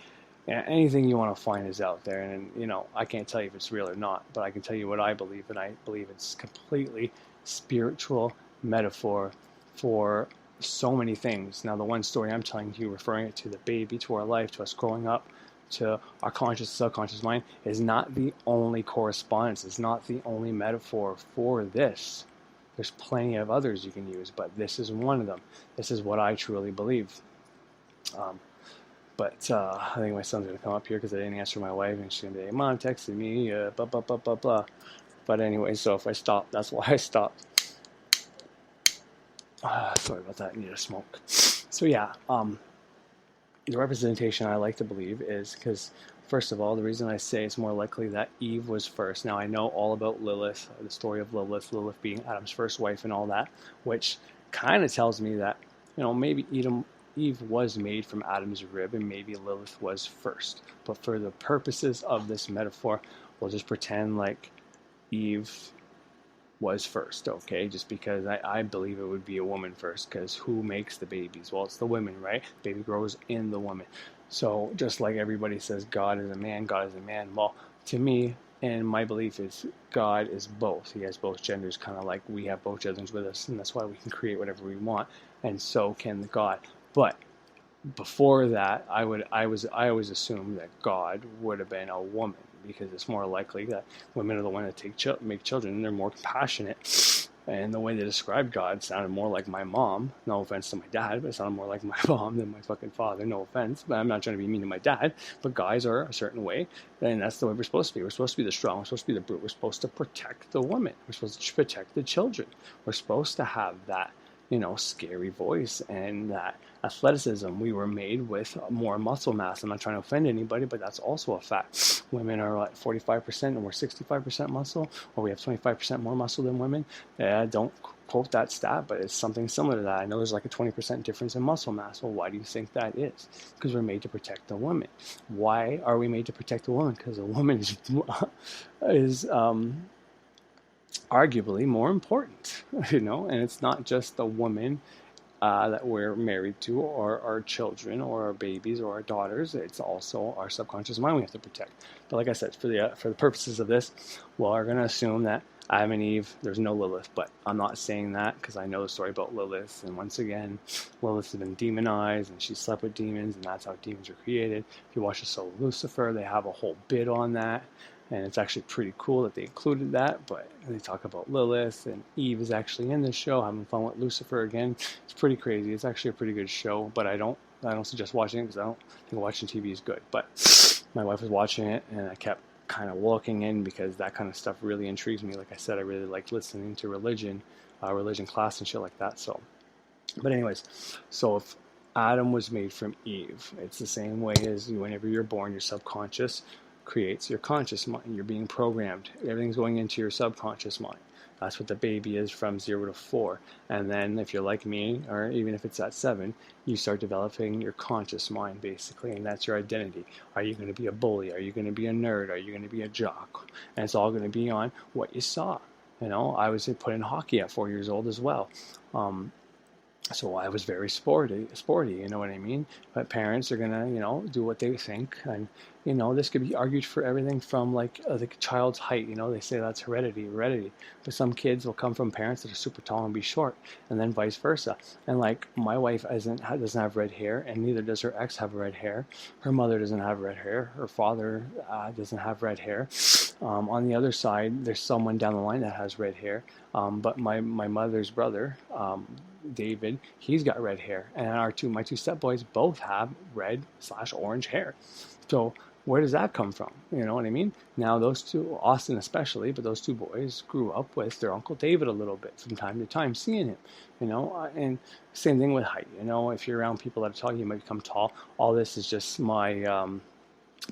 Anything you want to find is out there. And, I can't tell you if it's real or not, but I can tell you what I believe, and I believe it's completely spiritual metaphor for so many things. Now, the one story I'm telling you, referring it to the baby, to our life, to us growing up, to our conscious, subconscious mind, is not the only correspondence. It's not the only metaphor for this. There's plenty of others you can use, but this is one of them. This is what I truly believe. But I think my son's going to come up here because I didn't answer my wife, and she's going to be like, Mom texted me, blah, blah, blah, blah, blah. But anyway, so if I stop, that's why I stopped. Sorry about that. I need a smoke. So yeah, the representation I like to believe is because, first of all, the reason I say it's more likely that Eve was first. Now, I know all about Lilith, the story of Lilith being Adam's first wife and all that, which kind of tells me that, maybe Eve was made from Adam's rib, and maybe Lilith was first. But for the purposes of this metaphor, we'll just pretend like Eve was first, okay? Just because I believe it would be a woman first, because who makes the babies? Well, it's the women, right? Baby grows in the woman. So just like everybody says God is a man, God is a man. Well, to me, and my belief is God is both. He has both genders, kind of like we have both genders with us, and that's why we can create whatever we want, and so can the God. But before that, I always assumed that God would have been a woman, because it's more likely that women are the ones that make children, and they're more compassionate. And the way they described God sounded more like my mom. No offense to my dad, but it sounded more like my mom than my fucking father. No offense, but I'm not trying to be mean to my dad. But guys are a certain way, and that's the way we're supposed to be. We're supposed to be the strong. We're supposed to be the brute. We're supposed to protect the woman. We're supposed to protect the children. We're supposed to have that, scary voice and that athleticism. We were made with more muscle mass. I'm not trying to offend anybody, but that's also a fact. Women are like 45% and we're 65% muscle, or we have 25% more muscle than women. Don't quote that stat, but it's something similar to that. I know there's like a 20% difference in muscle mass. Well, why do you think that is? Because we're made to protect the woman. Why are we made to protect the woman? Because a woman is arguably more important, and it's not just the woman that we're married to, or our children, or our babies, or our daughters. It's also our subconscious mind we have to protect. But like I said, for the purposes of this, we're going to assume that Adam and Eve, there's no Lilith. But I'm not saying that, because I know the story about Lilith. And once again, Lilith has been demonized, and she slept with demons, and that's how demons are created. If you watch the show Lucifer, they have a whole bit on that. And it's actually pretty cool that they included that, but they talk about Lilith, and Eve is actually in this show, having fun with Lucifer again. It's pretty crazy. It's actually a pretty good show, but I don't suggest watching it, because I don't think watching TV is good. But my wife was watching it, and I kept kind of walking in, because that kind of stuff really intrigues me. Like I said, I really like listening to religion class and shit like that. So, but anyways, so if Adam was made from Eve, it's the same way as whenever you're born, your subconscious creates your conscious mind. You're being programmed. Everything's going into your subconscious mind. That's what the baby is from 0 to 4. And then if you're like me, or even if it's at 7, you start developing your conscious mind, basically, and that's your identity. Are you going to be a bully? Are you going to be a nerd? Are you going to be a jock? And it's all going to be on what you saw. I was put in hockey at 4 years old as well. So I was very sporty, you know what I mean? But parents are going to, do what they think. And, this could be argued for everything from like the child's height. They say that's heredity. But some kids will come from parents that are super tall and be short, and then vice versa. And like my wife doesn't have red hair, and neither does her ex have red hair. Her mother doesn't have red hair. Her father doesn't have red hair. On the other side, there's someone down the line that has red hair. But my mother's brother, David, he's got red hair, and my two stepboys both have red/orange hair. So where does that come from? You know what I mean? Now those two, Austin especially, but those two boys grew up with their Uncle David a little bit from time to time, seeing him, and same thing with height. If you're around people that are tall, you might become tall. All this is just my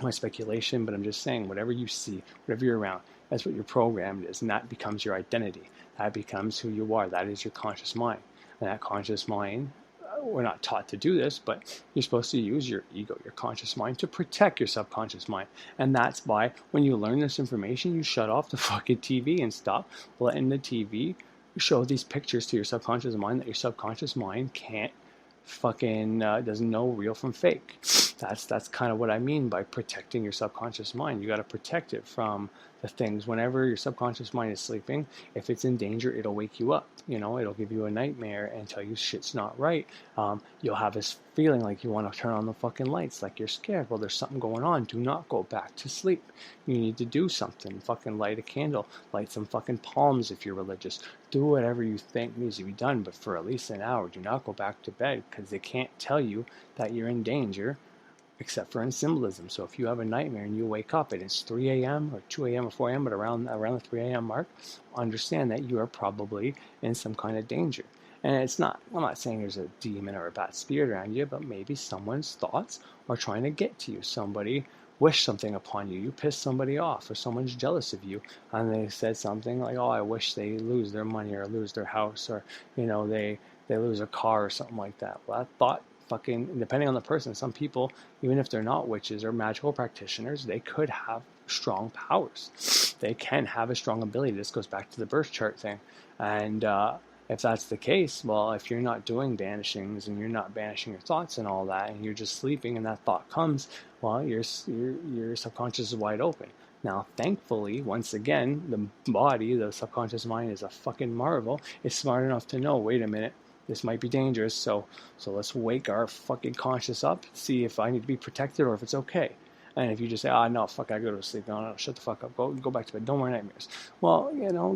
speculation, but I'm just saying, whatever you see, whatever you're around, that's what your program is, and that becomes your identity. That becomes who you are. That is your conscious mind. And that conscious mind, we're not taught to do this, but you're supposed to use your ego, your conscious mind, to protect your subconscious mind. And that's why when you learn this information, you shut off the fucking TV and stop letting the TV show these pictures to your subconscious mind that your subconscious mind can't fucking doesn't know real from fake. That's kind of what I mean by protecting your subconscious mind. You got to protect it from the things. Whenever your subconscious mind is sleeping, if it's in danger, it'll wake you up. It'll give you a nightmare and tell you shit's not right. You'll have this feeling like you want to turn on the fucking lights, like you're scared. Well, there's something going on. Do not go back to sleep. You need to do something. Fucking light a candle. Light some fucking palms if you're religious. Do whatever you think needs to be done, but for at least an hour. Do not go back to bed, because they can't tell you that you're in danger except for in symbolism. So if you have a nightmare and you wake up and it's 3 a.m. or 2 a.m. or 4 a.m., but around the 3 a.m. mark, understand that you are probably in some kind of danger. And I'm not saying there's a demon or a bad spirit around you, but maybe someone's thoughts are trying to get to you. Somebody wished something upon you. You pissed somebody off, or someone's jealous of you, and they said something like, oh, I wish they lose their money or lose their house, or, they lose a car or something like that. Well, that thought, fucking, depending on the person, some people, even if they're not witches or magical practitioners, they could have strong powers. They can have a strong ability. This goes back to the birth chart thing. And if that's the case, well, if you're not doing banishings and you're not banishing your thoughts and all that, and you're just sleeping and that thought comes, well, your subconscious is wide open. Now, thankfully, once again, the body, the subconscious mind, is a fucking marvel. It's smart enough to know, wait a minute, this might be dangerous, so let's wake our fucking conscious up, see if I need to be protected or if it's okay. And if you just say, no, fuck, I go to sleep. No, shut the fuck up. Go back to bed. No more nightmares. Well,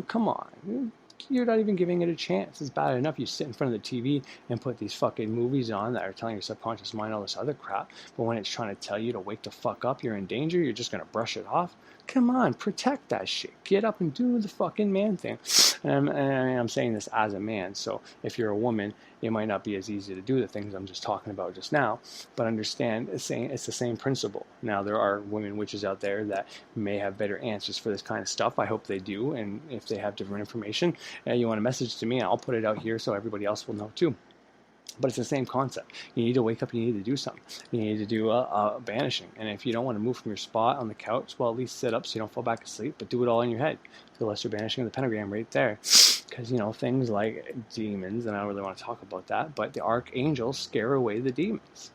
come on. You're not even giving it a chance. It's bad enough you sit in front of the TV and put these fucking movies on that are telling your subconscious mind all this other crap. But when it's trying to tell you to wake the fuck up, you're in danger, you're just going to brush it off. Come on, protect that shit. Get up and do the fucking man thing. And I'm saying this as a man, so if you're a woman, it might not be as easy to do the things I'm just talking about just now, but understand it's the same principle. Now, there are women witches out there that may have better answers for this kind of stuff. I hope they do, and if they have different information, you want a message to me, I'll put it out here so everybody else will know too. But it's the same concept. You need to wake up, you need to do something. You need to do a banishing. And if you don't want to move from your spot on the couch, well, at least sit up so you don't fall back asleep, but do it all in your head. The lesser banishing of the pentagram right there. Because, things like demons, and I don't really want to talk about that, but the archangels scare away the demons.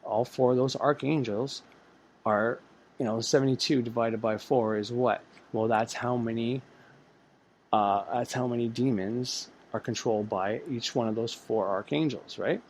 All 4 of those archangels are, 72 divided by 4 is what? Well, that's how many demons are controlled by each one of those 4 archangels, right?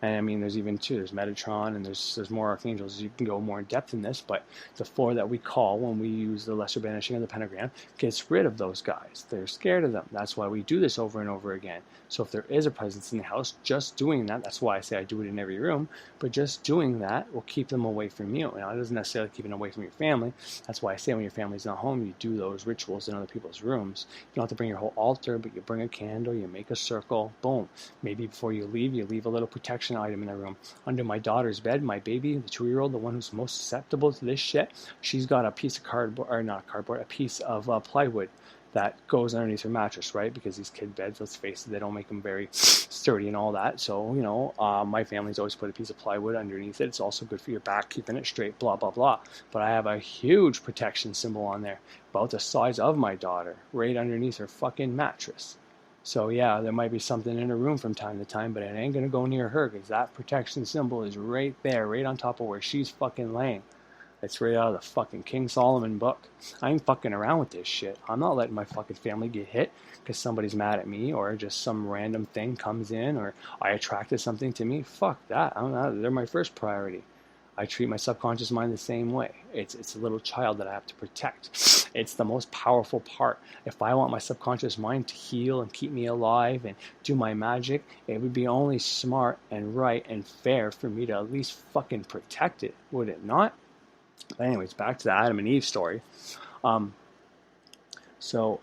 And I mean, there's even 2. There's Metatron, and there's more archangels. You can go more in depth in this, but the 4 that we call when we use the lesser banishing of the pentagram gets rid of those guys. They're scared of them. That's why we do this over and over again. So if there is a presence in the house, just doing that's why I say I do it in every room, but just doing that will keep them away from you. Now, it doesn't necessarily keep them away from your family. That's why I say when your family's not home, you do those rituals in other people's rooms. You don't have to bring your whole altar, but you bring a candle, you make a circle, boom. Maybe before you leave a little protection item in the room. Under my daughter's bed, my baby, the 2-year-old, the one who's most susceptible to this shit, she's got a piece of cardboard, or not cardboard, a piece of plywood that goes underneath her mattress, right? Because these kid beds, let's face it, they don't make them very sturdy and all that. So, my family's always put a piece of plywood underneath it. It's also good for your back, keeping it straight, blah, blah, blah. But I have a huge protection symbol on there, about the size of my daughter, right underneath her fucking mattress. So yeah, there might be something in her room from time to time, but it ain't going to go near her because that protection symbol is right there, right on top of where she's fucking laying. It's right out of the fucking King Solomon book. I ain't fucking around with this shit. I'm not letting my fucking family get hit because somebody's mad at me or just some random thing comes in or I attracted something to me. Fuck that. They're my first priority. I treat my subconscious mind the same way. It's a little child that I have to protect. It's the most powerful part. If I want my subconscious mind to heal and keep me alive and do my magic, it would be only smart and right and fair for me to at least fucking protect it, would it not? But anyways, back to the Adam and Eve story. So,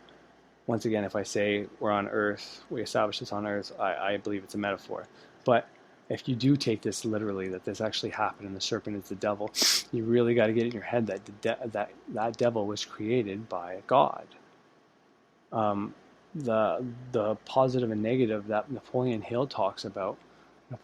once again, if I say we're on Earth, we establish this on Earth, I believe it's a metaphor. But if you do take this literally, that this actually happened and the serpent is the devil, you really got to get it in your head that that devil was created by God. The positive and negative that Napoleon Hill talks about,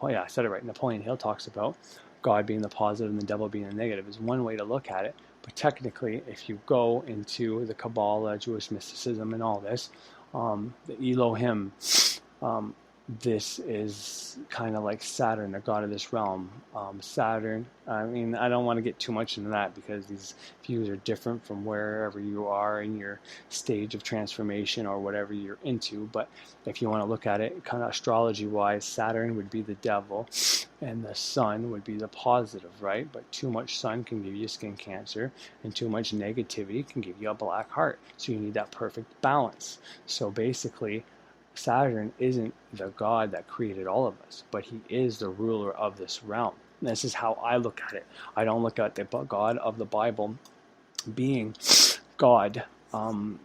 I said it right, Napoleon Hill talks about God being the positive and the devil being the negative is one way to look at it. But technically, if you go into the Kabbalah, Jewish mysticism and all this, the Elohim, this is kind of like Saturn, the god of this realm. Saturn, I mean, I don't want to get too much into that because these views are different from wherever you are in your stage of transformation or whatever you're into. But if you want to look at it kind of astrology-wise, Saturn would be the devil and the sun would be the positive, right? But too much sun can give you skin cancer and too much negativity can give you a black heart. So you need that perfect balance. So basically, Saturn isn't the God that created all of us, but he is the ruler of this realm. And this is how I look at it. I don't look at the God of the Bible being God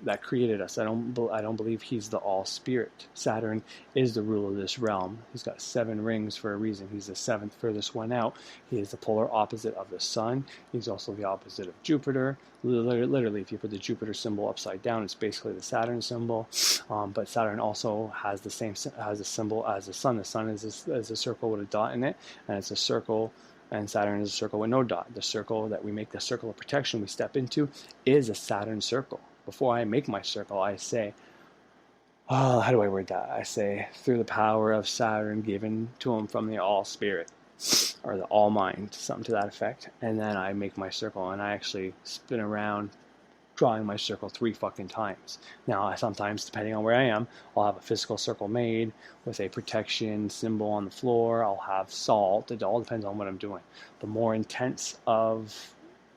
that created us. I don't believe he's the all spirit. Saturn is the ruler of this realm. He's got 7 rings for a reason. He's the 7th furthest one out. He is the polar opposite of the sun. He's also the opposite of Jupiter. Literally, if you put the Jupiter symbol upside down, it's basically the Saturn symbol. But Saturn also has a symbol as the sun. The sun is a circle with a dot in it, and it's a circle. And Saturn is a circle with no dot. The circle that we make, the circle of protection we step into, is a Saturn circle. Before I make my circle, I say, how do I word that? I say, through the power of Saturn given to him from the All Spirit, or the All Mind, something to that effect. And then I make my circle, and I actually spin around drawing my circle 3 fucking times. Now, sometimes, depending on where I am, I'll have a physical circle made with a protection symbol on the floor. I'll have salt. It all depends on what I'm doing. The more intense of,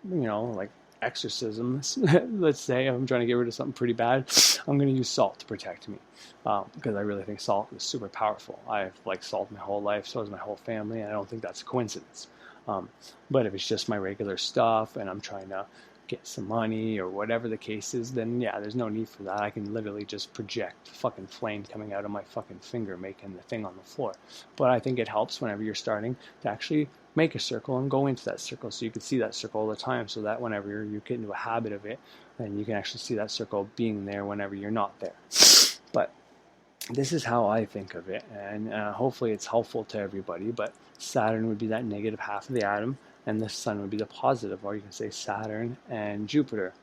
like exorcisms, let's say, if I'm trying to get rid of something pretty bad, I'm going to use salt to protect me. Because I really think salt is super powerful. I've liked salt my whole life, so has my whole family, and I don't think that's a coincidence. But if it's just my regular stuff and I'm trying to get some money or whatever the case is, then yeah, there's no need for that. I can literally just project fucking flame coming out of my fucking finger making the thing on the floor. But I think it helps whenever you're starting to actually make a circle and go into that circle, so you can see that circle all the time, so that whenever you get into a habit of it, then you can actually see that circle being there whenever you're not there. But this is how I think of it, and hopefully it's helpful to everybody. But Saturn would be that negative half of the atom, and the sun would be the positive, or you can say Saturn and Jupiter.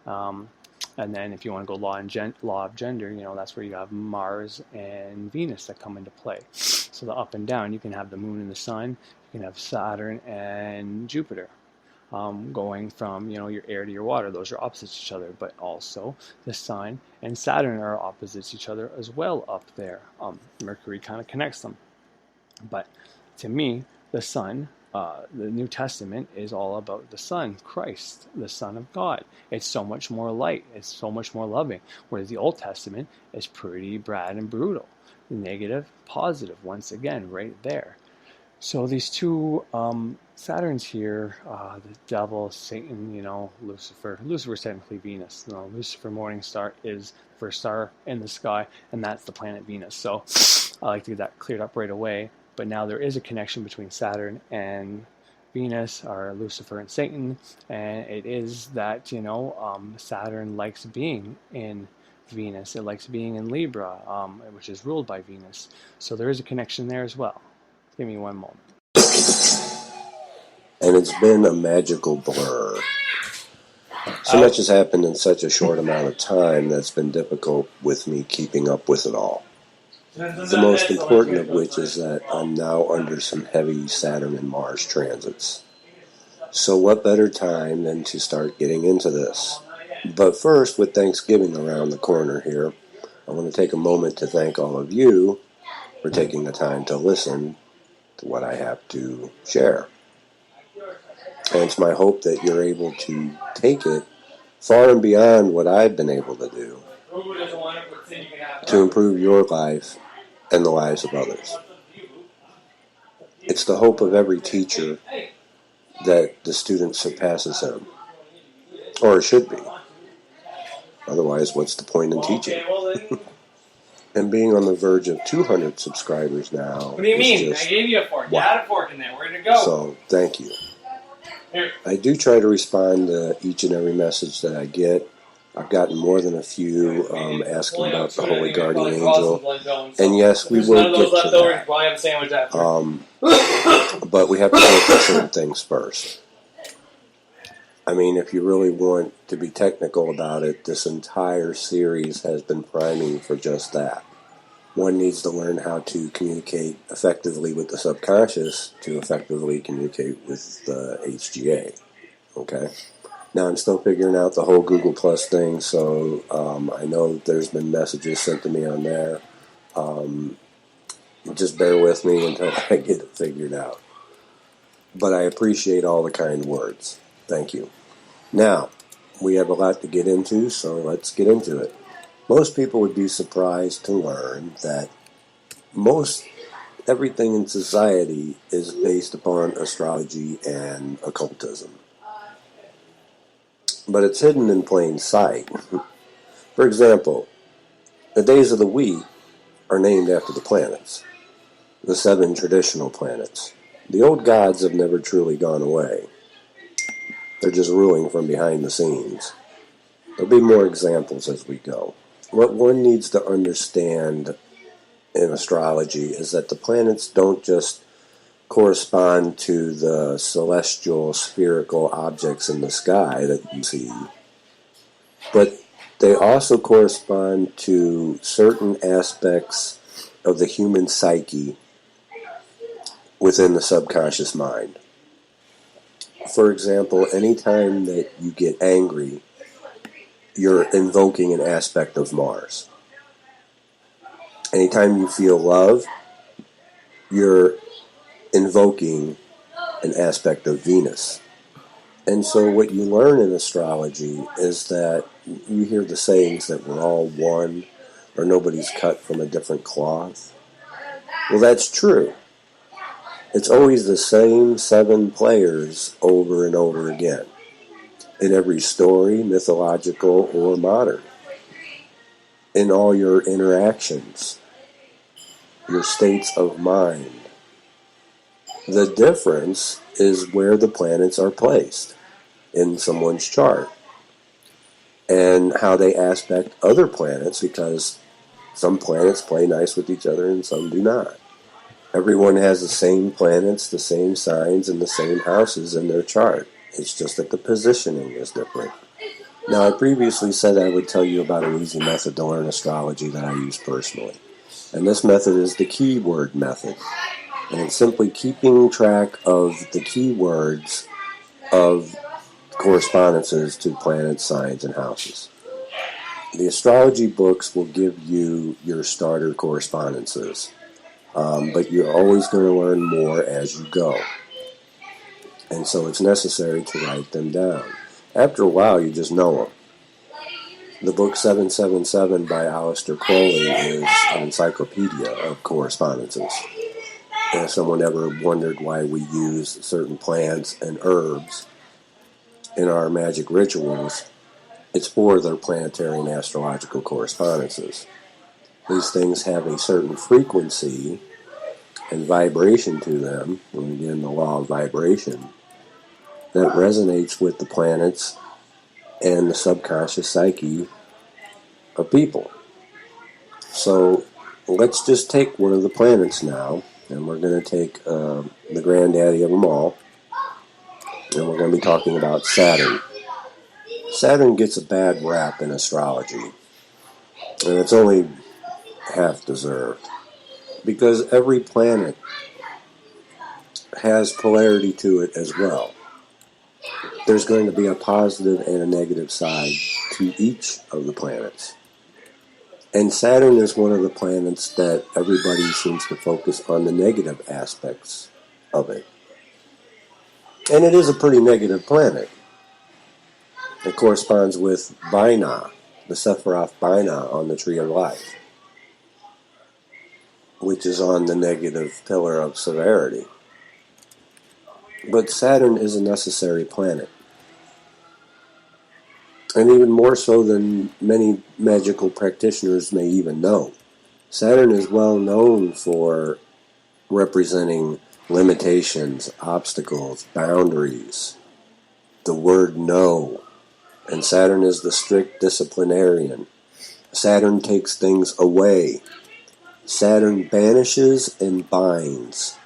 And then if you want to go law of gender, that's where you have Mars and Venus that come into play. So the up and down, you can have the moon and the sun, you can have Saturn and Jupiter. Going from your air to your water, those are opposites each other, but also the sun and Saturn are opposites each other as well up there. Mercury kind of connects them, but to me, the sun, the New Testament is all about the Son, Christ, the Son of God. It's so much more light, it's so much more loving, whereas the Old Testament is pretty bad and brutal. Negative, positive, once again, right there. So these two Saturns here, the devil, Satan, Lucifer. Lucifer's technically Venus. Lucifer, Morningstar, is the first star in the sky, and that's the planet Venus. So I like to get that cleared up right away. But now there is a connection between Saturn and Venus, or Lucifer and Satan, and it is that, Saturn likes being in Venus. It likes being in Libra, which is ruled by Venus. So there is a connection there as well. Give me one moment. And it's been a magical blur. So much has happened in such a short amount of time that's been difficult with me keeping up with it all. The most important of which is that I'm now under some heavy Saturn and Mars transits. So what better time than to start getting into this? But first, with Thanksgiving around the corner here, I want to take a moment to thank all of you for taking the time to listen to what I have to share. And it's my hope that you're able to take it far and beyond what I've been able to do to improve your life and the lives of others. It's the hope of every teacher that the student surpasses him, or it should be. Otherwise, what's the point in teaching? And being on the verge of 200 subscribers now. What do you mean? I gave you a fork. You had a fork in there. Where'd it go? So, thank you. Here. I do try to respond to each and every message that I get. I've gotten more than a few asking about the Holy Guardian Angel. And yes, we will get to that. Well, I have a sandwich after. But we have to look at certain things first. I mean, if you really want to be technical about it, this entire series has been priming for just that. One needs to learn how to communicate effectively with the subconscious to effectively communicate with the HGA. Okay? Now, I'm still figuring out the whole Google Plus thing, so I know there's been messages sent to me on there. Just bear with me until I get it figured out. But I appreciate all the kind words. Thank you. Now, we have a lot to get into, so let's get into it. Most people would be surprised to learn that most everything in society is based upon astrology and occultism. But it's hidden in plain sight. For example, the days of the week are named after the planets, the 7 traditional planets. The old gods have never truly gone away. They're just ruling from behind the scenes. There'll be more examples as we go. What one needs to understand in astrology is that the planets don't just correspond to the celestial spherical objects in the sky that you see, but They also correspond to certain aspects of the human psyche within the subconscious mind. For example, anytime that you get angry, you're invoking an aspect of Mars. Anytime you feel love, you're invoking an aspect of Venus. And so what you learn in astrology is that you hear the sayings that we're all one, or nobody's cut from a different cloth. Well, that's true. It's always the same 7 players over and over again, in every story, mythological or modern, in all your interactions, your states of mind. The difference is where the planets are placed in someone's chart, and how they aspect other planets, because some planets play nice with each other and some do not. Everyone has the same planets, the same signs, and the same houses in their chart. It's just that the positioning is different. Now, I previously said I would tell you about an easy method to learn astrology that I use personally. And this method is the keyword method. And it's simply keeping track of the keywords of correspondences to planets, signs, and houses. The astrology books will give you your starter correspondences. But you're always going to learn more as you go. And so it's necessary to write them down. After a while, you just know them. The book 777 by Aleister Crowley is an encyclopedia of correspondences. And if someone ever wondered why we use certain plants and herbs in our magic rituals, it's for their planetary and astrological correspondences. These things have a certain frequency and vibration to them, and again the law of vibration, that resonates with the planets and the subconscious psyche of people. So let's just take one of the planets now, and we're going to take the granddaddy of them all, and we're going to be talking about Saturn. Saturn gets a bad rap in astrology, and it's only half deserved, because every planet has polarity to it as well. There's going to be a positive and a negative side to each of the planets. And Saturn is one of the planets that everybody seems to focus on the negative aspects of it. And it is a pretty negative planet. It corresponds with Binah, the Sephiroth Binah on the Tree of Life, which is on the negative pillar of severity. But Saturn is a necessary planet. And even more so than many magical practitioners may even know. Saturn is well known for representing limitations, obstacles, boundaries, the word no. And Saturn is the strict disciplinarian. Saturn takes things away. Saturn banishes and binds.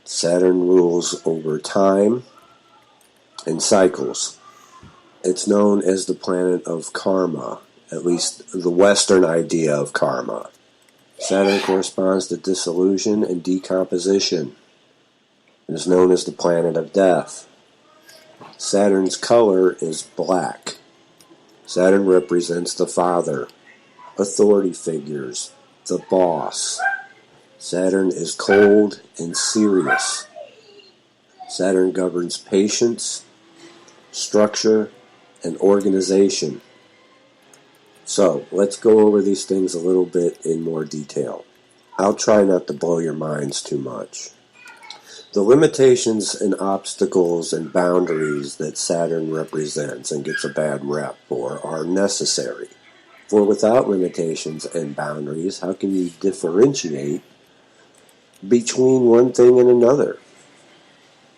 Saturn rules over time and cycles. It's known as the planet of karma, at least the Western idea of karma. Saturn corresponds to dissolution and decomposition. It is known as the planet of death. Saturn's color is black. Saturn represents the father, authority figures, the boss. Saturn is cold and serious. Saturn governs patience, structure, and organization. So, let's go over these things a little bit in more detail. I'll try not to blow your minds too much. The limitations and obstacles and boundaries that Saturn represents and gets a bad rep for are necessary. For without limitations and boundaries, how can you differentiate between one thing and another?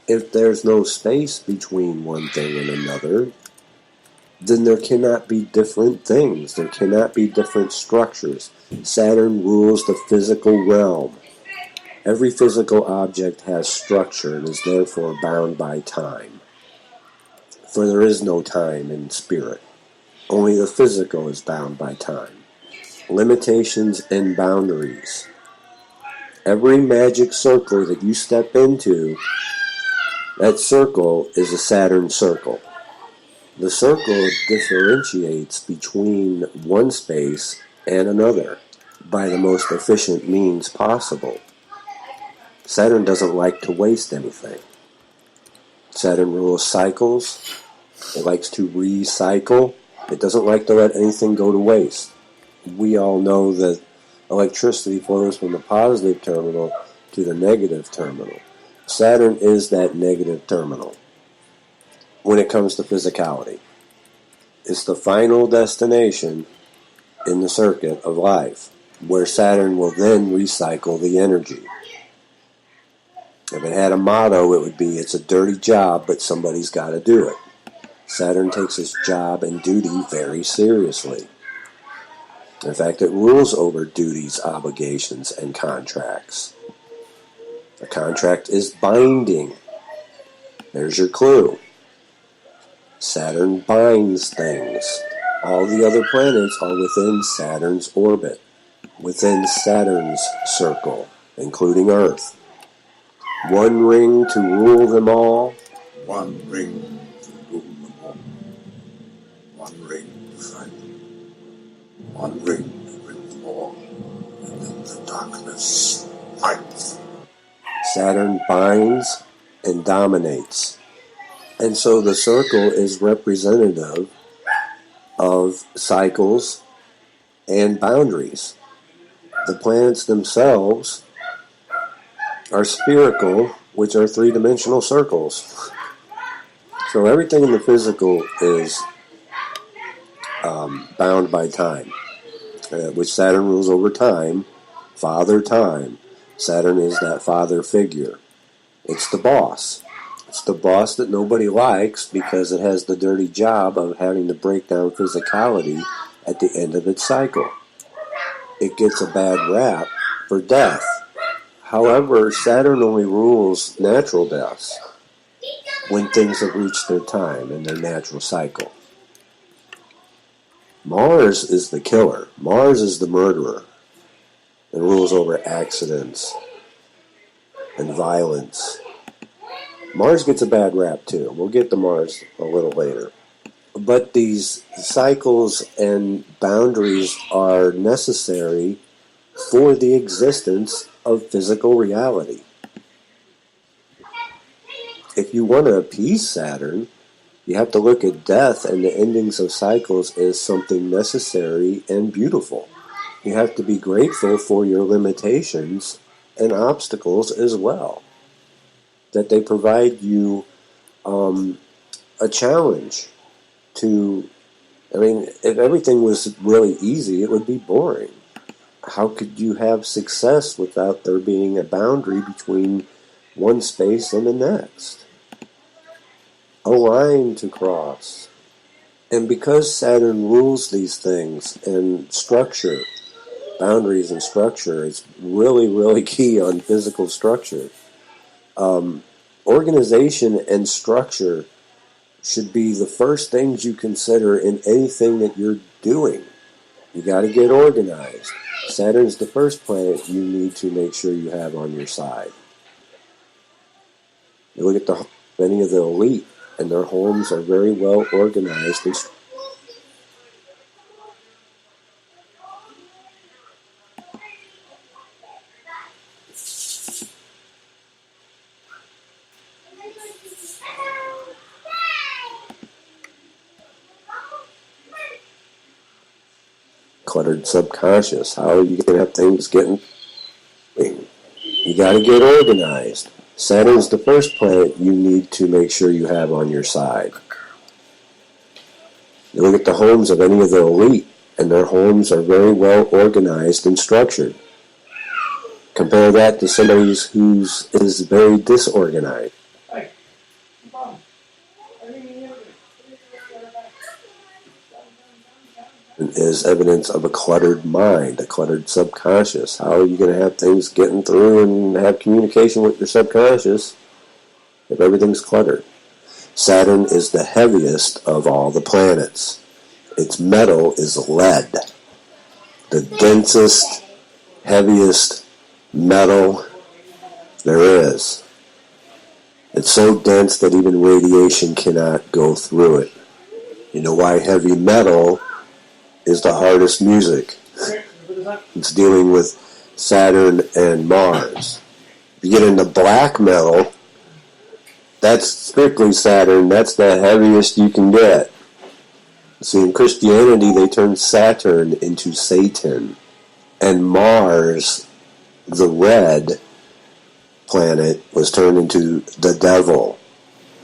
If there's no space between one thing and another, then there cannot be different things. There cannot be different structures. Saturn rules the physical realm. Every physical object has structure and is therefore bound by time. For there is no time in spirit, Only the physical is bound by time. Limitations and boundaries. Every magic circle that you step into, that circle is a Saturn circle. The circle differentiates between one space and another by the most efficient means possible. Saturn doesn't like to waste anything. Saturn rules cycles. It likes to recycle. It doesn't like to let anything go to waste. We all know that electricity flows from the positive terminal to the negative terminal. Saturn is that negative terminal when it comes to physicality. It's the final destination in the circuit of life, where Saturn will then recycle the energy. If it had a motto, it would be, it's a dirty job, but somebody's got to do it. Saturn takes its job and duty very seriously. In fact, it rules over duties, obligations, and contracts. A contract is binding. There's your clue. Saturn binds things. All the other planets are within Saturn's orbit, within Saturn's circle, including Earth. One ring to rule them all. One ring to rule them all. One ring to fight. One ring to bring them all. And in the darkness, fight. Saturn binds and dominates. And so the circle is representative of cycles and boundaries. The planets themselves are spherical, which are three-dimensional circles. So everything in the physical is bound by time, which Saturn rules over time, Father Time. Saturn is that father figure. It's the boss. It's the boss that nobody likes because it has the dirty job of having to break down physicality at the end of its cycle. It gets a bad rap for death. However, Saturn only rules natural deaths when things have reached their time in their natural cycle. Mars is the killer. Mars is the murderer and rules over accidents and violence. Mars gets a bad rap too. We'll get to Mars a little later. But these cycles and boundaries are necessary for the existence of physical reality. If you want to appease Saturn, you have to look at death and the endings of cycles as something necessary and beautiful. You have to be grateful for your limitations and obstacles as well. That they provide you a challenge to, if everything was really easy, it would be boring. How could you have success without there being a boundary between one space and the next? A line to cross. And because Saturn rules these things and structure, boundaries and structure, is really, really key on physical structure. Organization and structure should be the first things you consider in anything that you're doing. You got to get organized. Saturn's the first planet you need to make sure you have on your side. You look at many of the elite, and their homes are very well organized and cluttered subconscious. How are you going to have things getting? You got to get organized. Saturn's the first planet you need to make sure you have on your side. You look at the homes of any of the elite, and their homes are very well organized and structured. Compare that to somebody whose is very disorganized. Is evidence of a cluttered mind, a cluttered subconscious. How are you going to have things getting through and have communication with your subconscious if everything's cluttered? Saturn is the heaviest of all the planets. Its metal is lead, the densest, heaviest metal there is. It's so dense that even radiation cannot go through it. You know why heavy metal is the hardest music? It's dealing with Saturn and Mars. If you get into black metal, that's strictly Saturn. That's the heaviest you can get. See, in Christianity, they turned Saturn into Satan. And Mars, the red planet, was turned into the devil.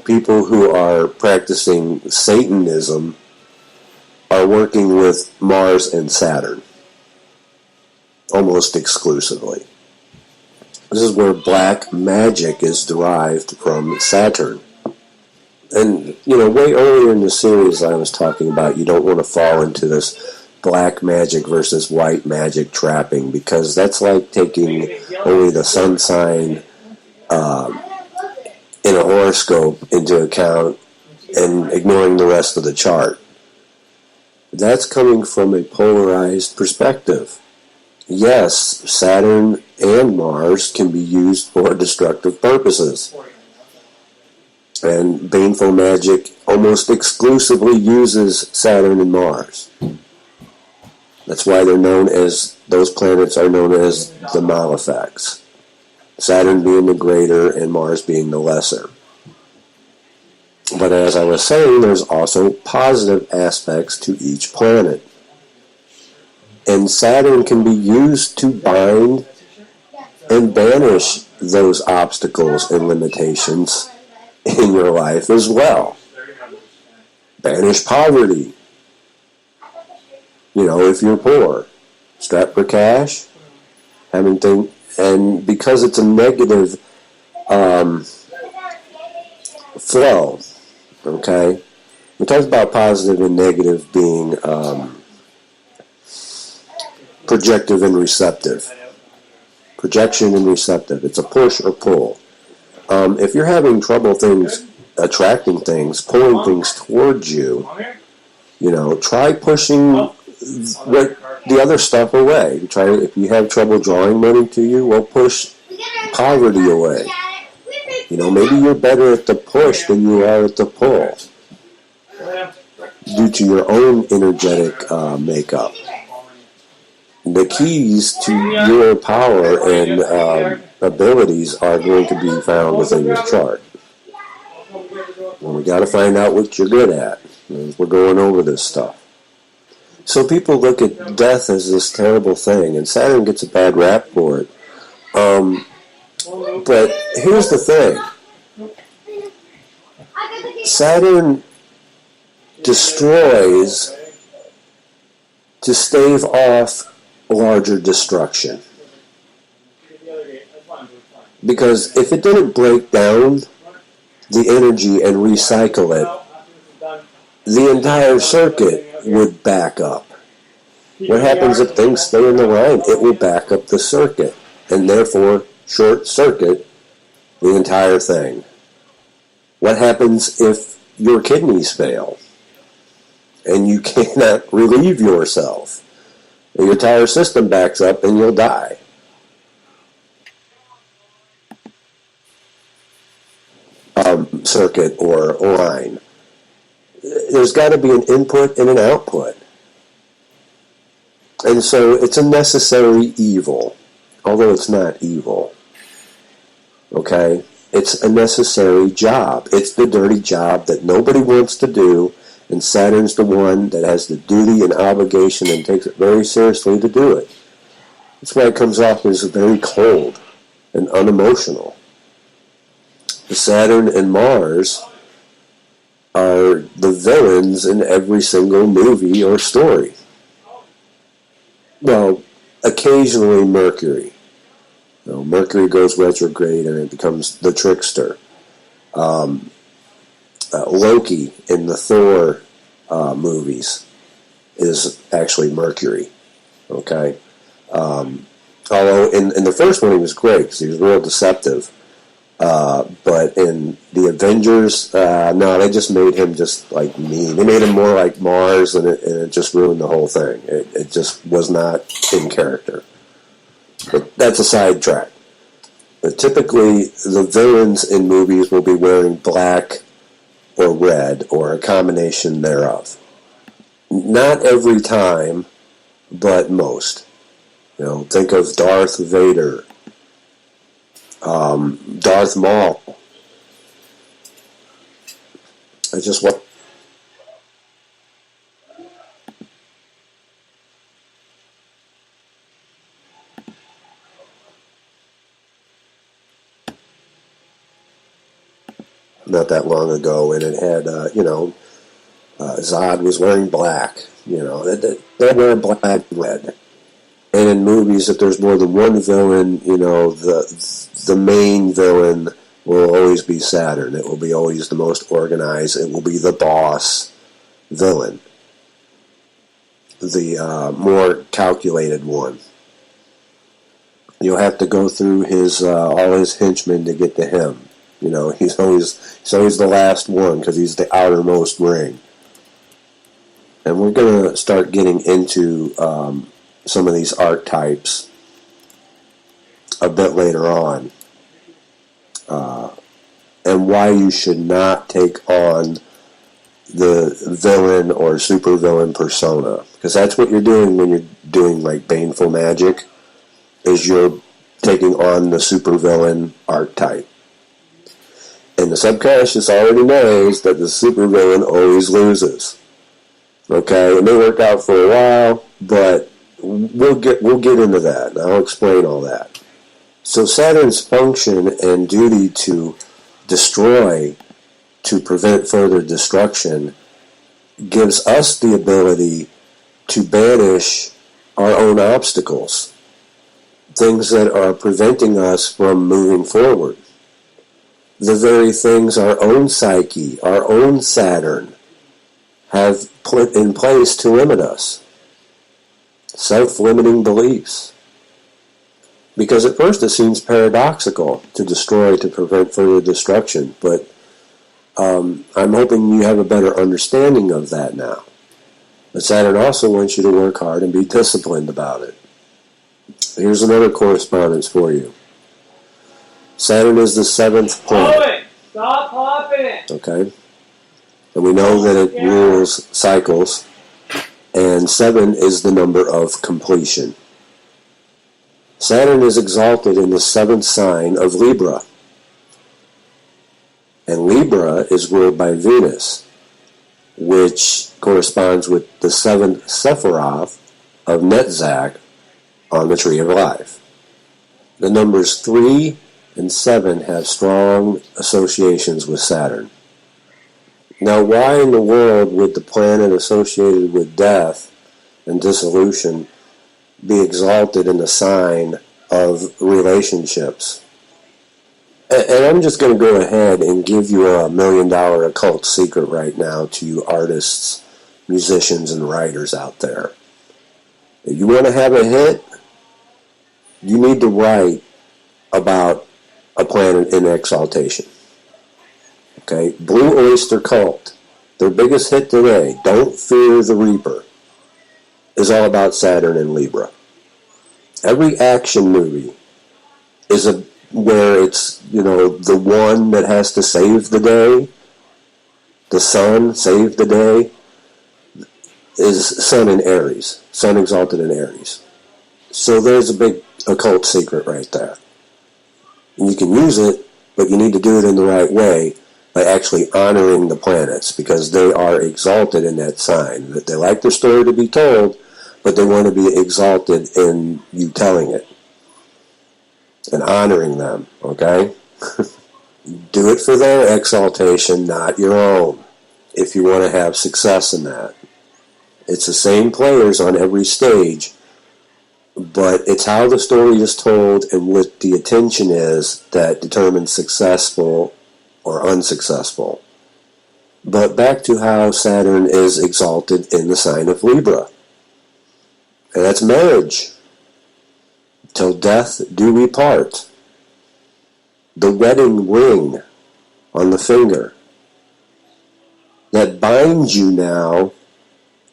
People who are practicing Satanism are working with Mars and Saturn almost exclusively. This is where black magic is derived from Saturn. And, way earlier in the series I was talking about you don't want to fall into this black magic versus white magic trapping, because that's like taking only the sun sign in a horoscope into account and ignoring the rest of the chart. That's coming from a polarized perspective. Yes, Saturn and Mars can be used for destructive purposes. And baneful magic almost exclusively uses Saturn and Mars. That's why those planets are known as the malefics. Saturn being the greater and Mars being the lesser. But as I was saying, there's also positive aspects to each planet. And Saturn can be used to bind and banish those obstacles and limitations in your life as well. Banish poverty. If you're poor, strapped for cash, and because it's a negative flow, okay? We talked about positive and negative being projective and receptive. Projection and receptive. It's a push or pull. If you're having trouble attracting things, pulling things towards you, try pushing the other stuff away. If you have trouble drawing money to you, well, push poverty away. Maybe you're better at the push than you are at the pull due to your own energetic makeup. The keys to your power and abilities are going to be found within your chart. Well, we got to find out what you're good at. We're going over this stuff. So people look at death as this terrible thing, and Saturn gets a bad rap for it. But here's the thing. Saturn destroys to stave off larger destruction. Because if it didn't break down the energy and recycle it, the entire circuit would back up. What happens if things stay in the line? It will back up the circuit, and therefore short circuit the entire thing. What happens if your kidneys fail and you cannot relieve yourself? Your entire system backs up and you'll die. Circuit or line. There's got to be an input and an output. And so it's a necessary evil, although it's not evil. Okay? It's a necessary job. It's the dirty job that nobody wants to do, and Saturn's the one that has the duty and obligation and takes it very seriously to do it. That's why it comes off as very cold and unemotional. Saturn and Mars are the villains in every single movie or story. Well, occasionally Mercury. Mercury goes retrograde and it becomes the trickster. Loki in the Thor movies is actually Mercury. Okay? Although in the first one he was great because he was real deceptive. But in the Avengers, no, they just made him just like mean. They made him more like Mars, and it just ruined the whole thing. It just was not in character. But that's a sidetrack. But typically, the villains in movies will be wearing black or red, or a combination thereof. Not every time, but most. Think of Darth Vader, Darth Maul. I just want. Not that long ago, and it had, Zod was wearing black. They wear black and red. And in movies, if there's more than one villain, the main villain will always be Saturn. It will be always the most organized. It will be the boss villain, the more calculated one. You'll have to go through all his henchmen to get to him. He's always the last one because he's the outermost ring. And we're going to start getting into some of these archetypes a bit later on, and why you should not take on the villain or supervillain persona, because that's what you're doing when you're doing like baneful magic, is you're taking on the supervillain archetype. And the subconscious already knows that the supervillain always loses. Okay, it may work out for a while, but we'll get into that, and I'll explain all that. So Saturn's function and duty to destroy, to prevent further destruction, gives us the ability to banish our own obstacles, things that are preventing us from moving forward. The very things our own psyche, our own Saturn, have put in place to limit us. Self-limiting beliefs. Because at first it seems paradoxical to destroy to prevent further destruction, but I'm hoping you have a better understanding of that now. But Saturn also wants you to work hard and be disciplined about it. Here's another correspondence for you. Saturn is the 7th planet. Stop popping! Okay? And we know that it rules cycles. And 7 is the number of completion. Saturn is exalted in the 7th sign of Libra. And Libra is ruled by Venus, which corresponds with the 7th Sephiroth of Netzach on the Tree of Life. The numbers 3 and 7 have strong associations with Saturn. Now, why in the world would the planet associated with death and dissolution be exalted in the sign of relationships? And I'm just going to go ahead and give you a $1 million occult secret right now to you artists, musicians, and writers out there. If you want to have a hit, you need to write about a planet in exaltation. Okay, Blue Oyster Cult, their biggest hit today, Don't Fear the Reaper, is all about Saturn and Libra. Every action movie is where it's, the one that has to save the day, the sun save the day, is Sun in Aries, Sun exalted in Aries. So there's a big occult secret right there. And you can use it, but you need to do it in the right way by actually honoring the planets, because they are exalted in that sign. That they like their story to be told, but they want to be exalted in you telling it and honoring them, okay? Do it for their exaltation, not your own, if you want to have success in that. It's the same players on every stage, but it's how the story is told and what the attention is that determines successful or unsuccessful. But back to how Saturn is exalted in the sign of Libra. And that's marriage. Till death do we part. the wedding ring on the finger that binds you now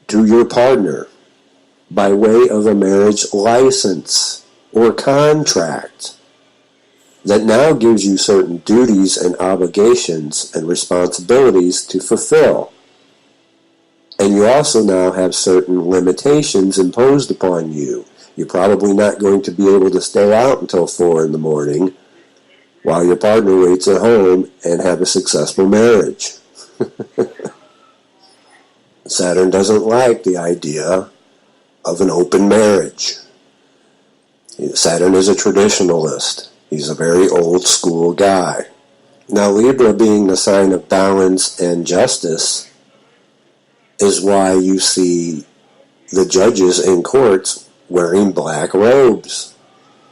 to your partner by way of a marriage license or contract that now gives you certain duties and obligations and responsibilities to fulfill. And you also now have certain limitations imposed upon you. You're probably not going to be able to stay out until 4 in the morning while your partner waits at home and have a successful marriage. Saturn doesn't like the idea of an open marriage. Saturn is a traditionalist. He's a very old school guy. Now, Libra being the sign of balance and justice is why you see the judges in courts wearing black robes,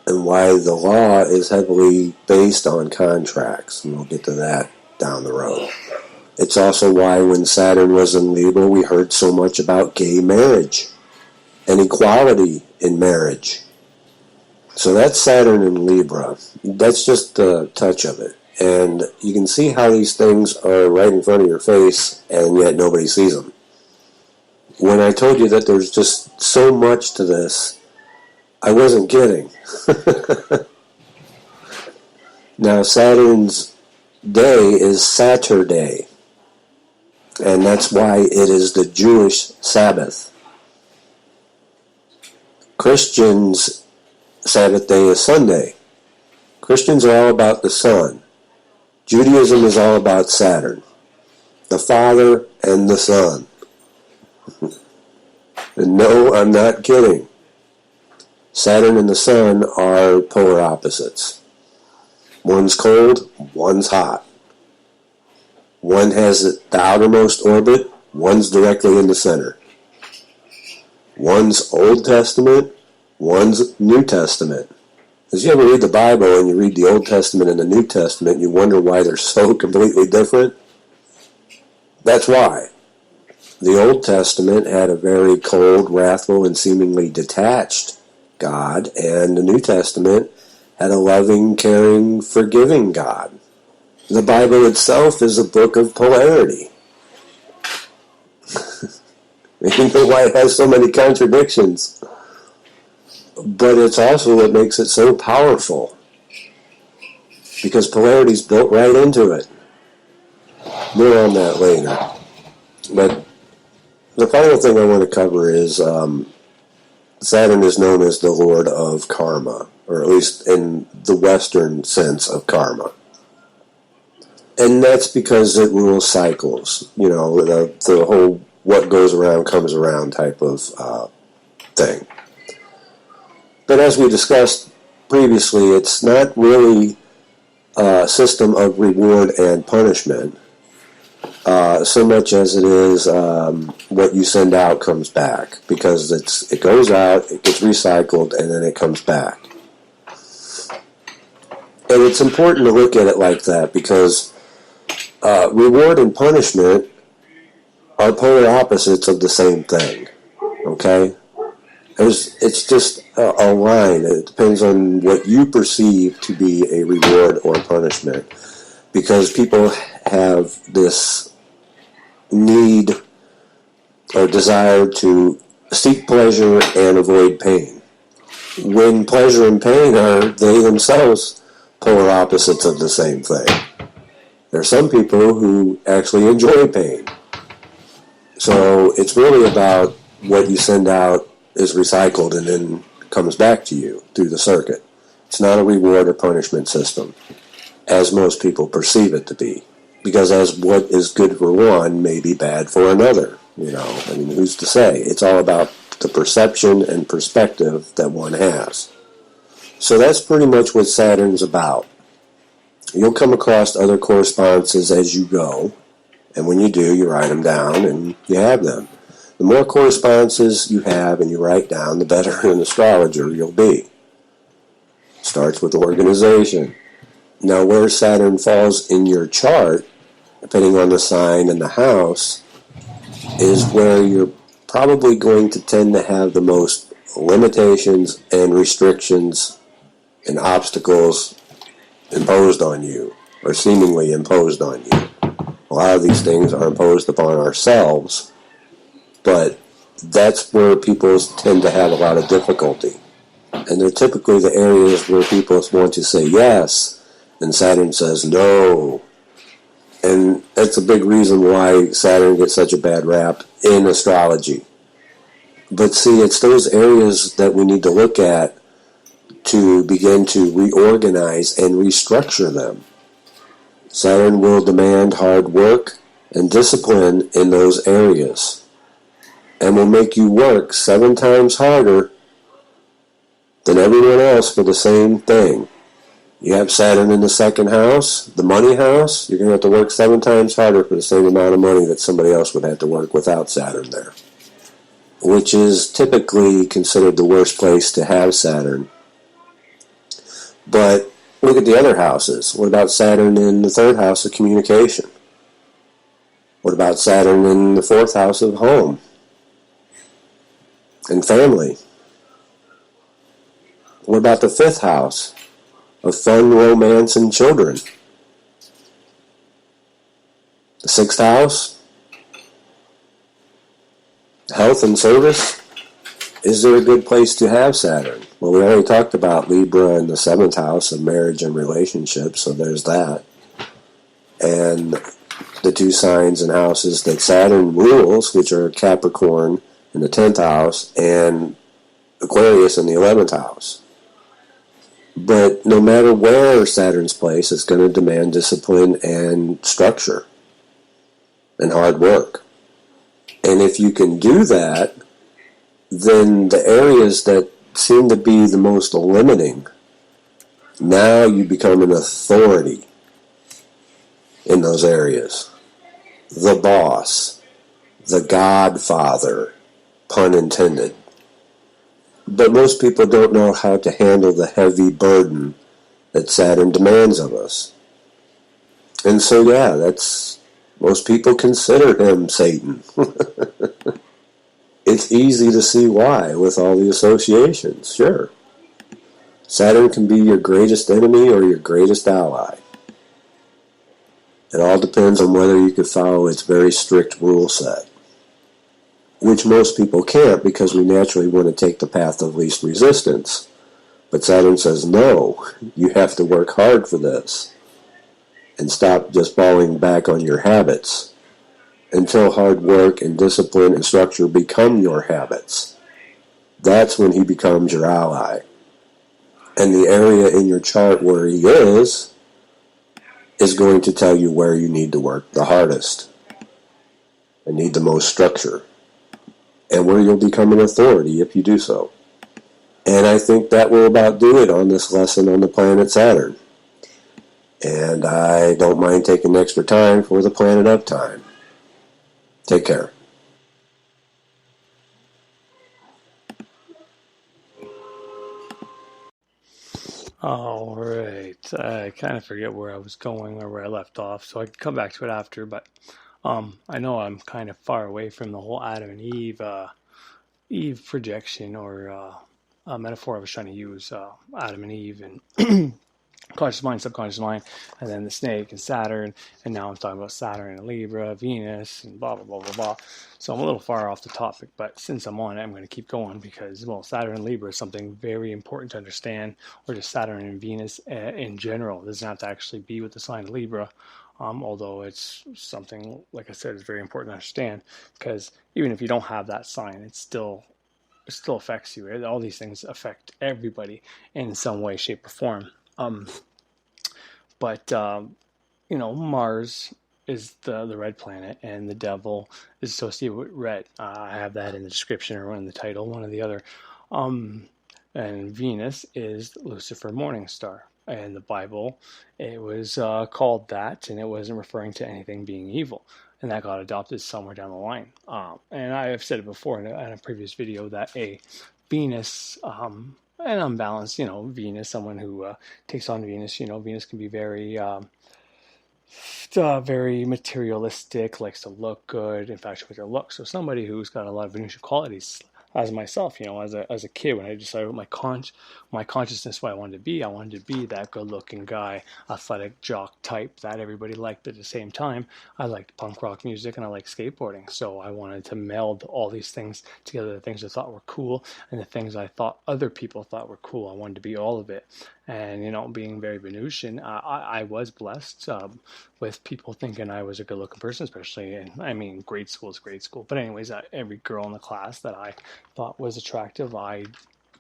and why the law is heavily based on contracts, and we'll get to that down the road. It's also why when Saturn was in Libra, we heard so much about gay marriage and equality in marriage. So that's Saturn in Libra. That's just a touch of it. And you can see how these things are right in front of your face, and yet nobody sees them. When I told you that there's just so much to this, I wasn't kidding. Now, Saturn's day is Saturday, and that's why it is the Jewish Sabbath. Christians' Sabbath day is Sunday. Christians are all about the sun. Judaism is all about Saturn, the Father and the Son. And no, I'm not kidding. Saturn and the Sun are polar opposites. One's cold, one's hot. One has the outermost orbit, one's directly in the center. One's Old Testament, one's New Testament. As you ever read the Bible and you read the Old Testament and the New Testament, you wonder why they're so completely different? That's why. The Old Testament had a very cold, wrathful, and seemingly detached God, and the New Testament had a loving, caring, forgiving God. The Bible itself is a book of polarity. You know why it has so many contradictions. But it's also what makes it so powerful, because polarity is built right into it. More on that later. But the final thing I want to cover is Saturn is known as the Lord of Karma, or at least in the Western sense of karma. And that's because it rules cycles. You know, the whole what goes around comes around type of thing. But as we discussed previously, it's not really a system of reward and punishment so much as it is what you send out comes back, because it goes out, it gets recycled, and then it comes back. And it's important to look at it like that, because reward and punishment are polar opposites of the same thing, okay? It's just a line. It depends on what you perceive to be a reward or punishment, because people have this need or desire to seek pleasure and avoid pain, when pleasure and pain are they themselves polar opposites of the same thing. There are some people who actually enjoy pain. So it's really about what you send out is recycled and then comes back to you through the circuit. It's not a reward or punishment system, as most people perceive it to be. Because as what is good for one may be bad for another. You know, I mean, who's to say? It's all about the perception and perspective that one has. So that's pretty much what Saturn's about. You'll come across other correspondences as you go, and when you do, you write them down and you have them. The more correspondences you have and you write down, the better an astrologer you'll be. Starts with organization. Now, where Saturn falls in your chart, depending on the sign and the house, is where you're probably going to tend to have the most limitations and restrictions and obstacles imposed on you, or seemingly imposed on you. A lot of these things are imposed upon ourselves, but that's where people tend to have a lot of difficulty. And they're typically the areas where people want to say yes, and Saturn says no. And that's a big reason why Saturn gets such a bad rap in astrology. But see, it's those areas that we need to look at to begin to reorganize and restructure them. Saturn will demand hard work and discipline in those areas, and will make you work 7 times harder than everyone else for the same thing. You have Saturn in the second house, the money house, you're going to have to work 7 times harder for the same amount of money that somebody else would have to work without Saturn there, which is typically considered the worst place to have Saturn. But look at the other houses. What about Saturn in the third house of communication? What about Saturn in the fourth house of home and family? What about the fifth house of fun, romance, and children? The sixth house, health and service. Is there a good place to have Saturn? Well, we already talked about Libra in the 7th house of marriage and relationships, so there's that. And the 2 signs and houses that Saturn rules, which are Capricorn in the 10th house and Aquarius in the 11th house. But no matter where Saturn's placed, it's going to demand discipline and structure and hard work. And if you can do that, then the areas that seem to be the most limiting, now you become an authority in those areas. The boss, the godfather, pun intended. But most people don't know how to handle the heavy burden that Saturn demands of us. And so, yeah, most people consider him Satan. It's easy to see why with all the associations, sure. Saturn can be your greatest enemy or your greatest ally. It all depends on whether you can follow its very strict rule set, which most people can't because we naturally want to take the path of least resistance. But Saturn says, no, you have to work hard for this and stop just falling back on your habits until hard work and discipline and structure become your habits. That's when he becomes your ally. And the area in your chart where he is going to tell you where you need to work the hardest and need the most structure, and where you'll become an authority if you do so. And I think that will about do it on this lesson on the planet Saturn. And I don't mind taking extra time for the planet uptime. Take care. All right. I kind of forget where I was going or where I left off, so I can come back to it after. But I know I'm kind of far away from the whole Adam and Eve projection or metaphor I was trying to use. Adam and Eve and conscious mind, subconscious mind, and then the snake and Saturn, and now I'm talking about Saturn and Libra, Venus, and blah, blah, blah, blah, blah. So I'm a little far off the topic, but since I'm on it, I'm going to keep going because, well, Saturn and Libra is something very important to understand, or just Saturn and Venus in general. It doesn't have to actually be with the sign of Libra, although it's something, like I said, is very important to understand, because even if you don't have that sign, it still affects you. Right? All these things affect everybody in some way, shape, or form. But Mars is the red planet, and the devil is associated with red. I have that in the description or in the title, one or the other. And Venus is Lucifer, Morningstar. In the Bible, it was called that, and it wasn't referring to anything being evil. And that got adopted somewhere down the line. And I have said it before in a previous video that a Venus, an unbalanced, Venus, someone who takes on Venus, Venus can be very very materialistic, likes to look good, infatuated with their look. So somebody who's got a lot of Venusian qualities as myself, as a kid, when I decided my consciousness, what I wanted to be that good-looking guy, athletic jock type that everybody liked. But at the same time, I liked punk rock music and I liked skateboarding. So I wanted to meld all these things together, the things I thought were cool and the things I thought other people thought were cool. I wanted to be all of it. And, being very Venusian, I was blessed with people thinking I was a good-looking person, especially in, grade school is grade school. But anyways, every girl in the class that I thought was attractive, I